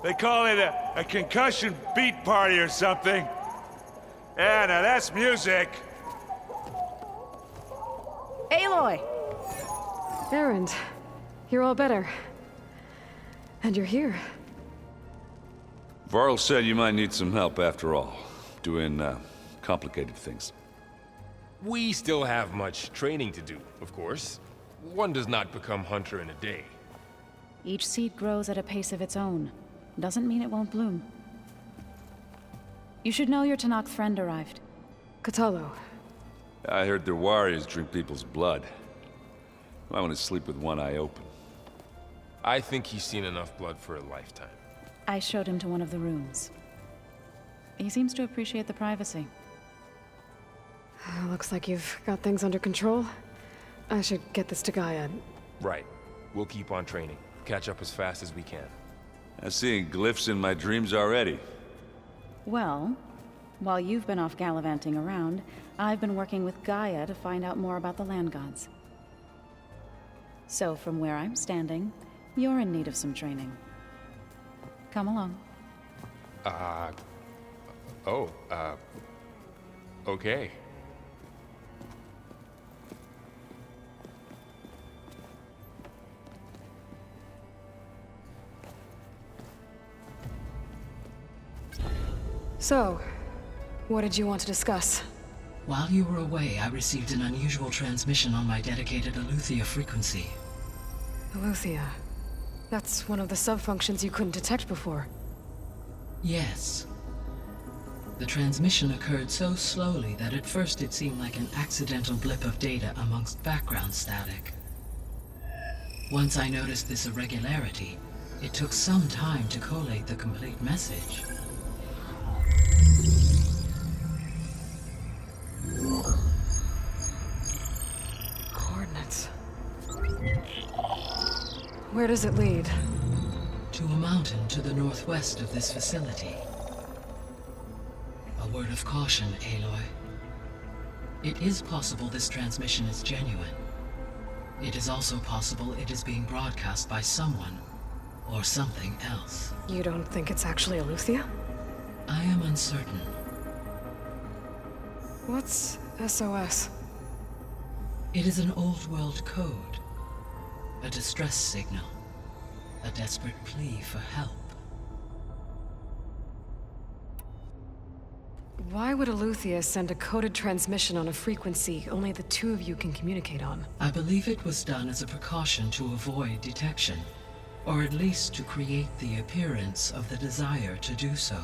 They call it a concussion beat party or something. Yeah, now that's music. Aloy! Aaron, you're all better. And you're here. Varl said you might need some help after all, doing complicated things. We still have much training to do, of course. One does not become hunter in a day. Each seed grows at a pace of its own. Doesn't mean it won't bloom. You should know your Tanakh friend arrived. Katalo. I heard their warriors drink people's blood. I want to sleep with one eye open. I think he's seen enough blood for a lifetime. I showed him to one of the rooms. He seems to appreciate the privacy. Looks like you've got things under control. I should get this to Gaia. Right. We'll keep on training. Catch up as fast as we can. I'm seeing glyphs in my dreams already. Well, while you've been off gallivanting around, I've been working with Gaia to find out more about the land gods. So from where I'm standing, you're in need of some training. Come along. Okay. So, what did you want to discuss? While you were away, I received an unusual transmission on my dedicated Aletheia frequency. Aletheia. That's one of the sub-functions you couldn't detect before. Yes. The transmission occurred so slowly that at first it seemed like an accidental blip of data amongst background static. Once I noticed this irregularity, it took some time to collate the complete message. Coordinates. Where does it lead? To a mountain to the northwest of this facility. A word of caution, Aloy. It is possible this transmission is genuine. It is also possible it is being broadcast by someone, or something else. You don't think it's actually Aletheia? I am uncertain. What's SOS? It is an old world code. A distress signal. A desperate plea for help. Why would Aletheia send a coded transmission on a frequency only the two of you can communicate on? I believe it was done as a precaution to avoid detection, or at least to create the appearance of the desire to do so.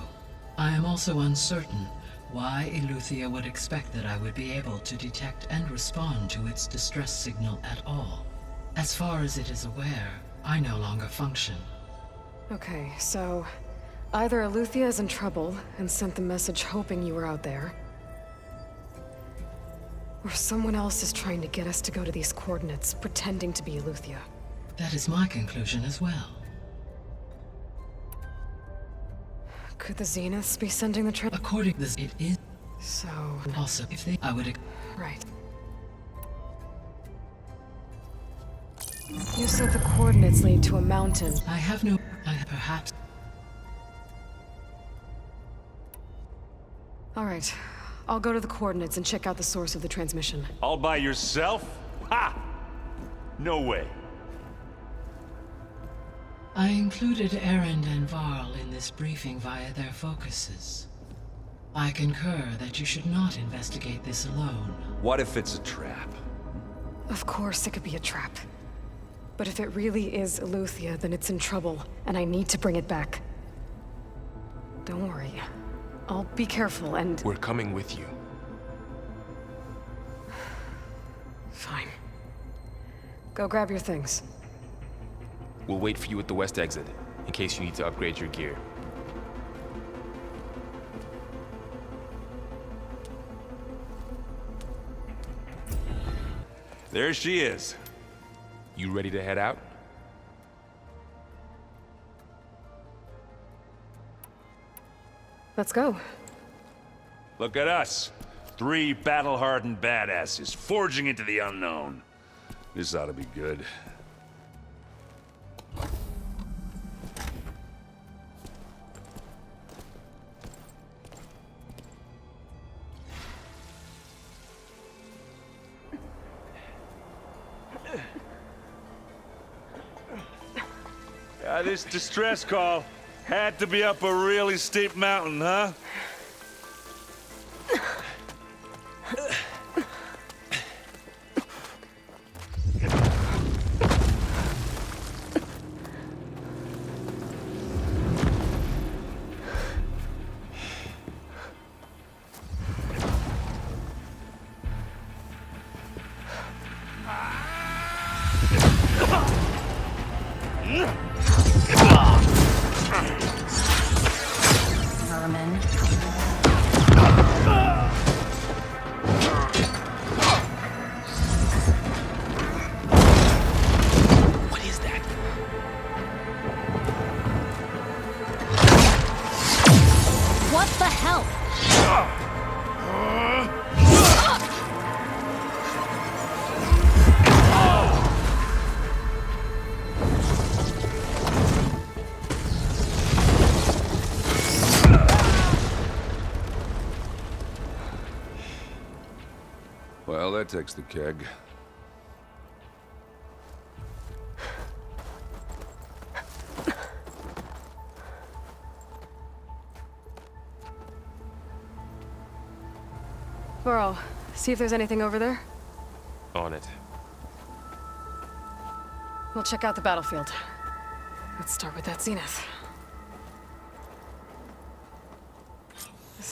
I am also uncertain why Aletheia would expect that I would be able to detect and respond to its distress signal at all. As far as it is aware, I no longer function. Okay, so either Aletheia is in trouble and sent the message hoping you were out there, or someone else is trying to get us to go to these coordinates, pretending to be Aletheia. That is my conclusion as well. Could the Zeniths be sending the According to this, it is. So... Also, if they... I would... Right. You said the coordinates lead to a mountain. I have no... perhaps... Alright. I'll go to the coordinates and check out the source of the transmission. All by yourself? Ha! No way. I included Aaron and Varl in this briefing via their focuses. I concur that you should not investigate this alone. What if it's a trap? Of course it could be a trap. But if it really is Aletheia, then it's in trouble, and I need to bring it back. Don't worry. I'll be careful and... We're coming with you. Fine. Go grab your things. We'll wait for you at the west exit, in case you need to upgrade your gear. There she is. You ready to head out? Let's go. Look at us. 3 battle-hardened badasses forging into the unknown. This ought to be good. This distress call had to be up a really steep mountain, huh? What the hell? Well, that takes the keg. Burrow, see if there's anything over there. On it. We'll check out the battlefield. Let's start with that zenith.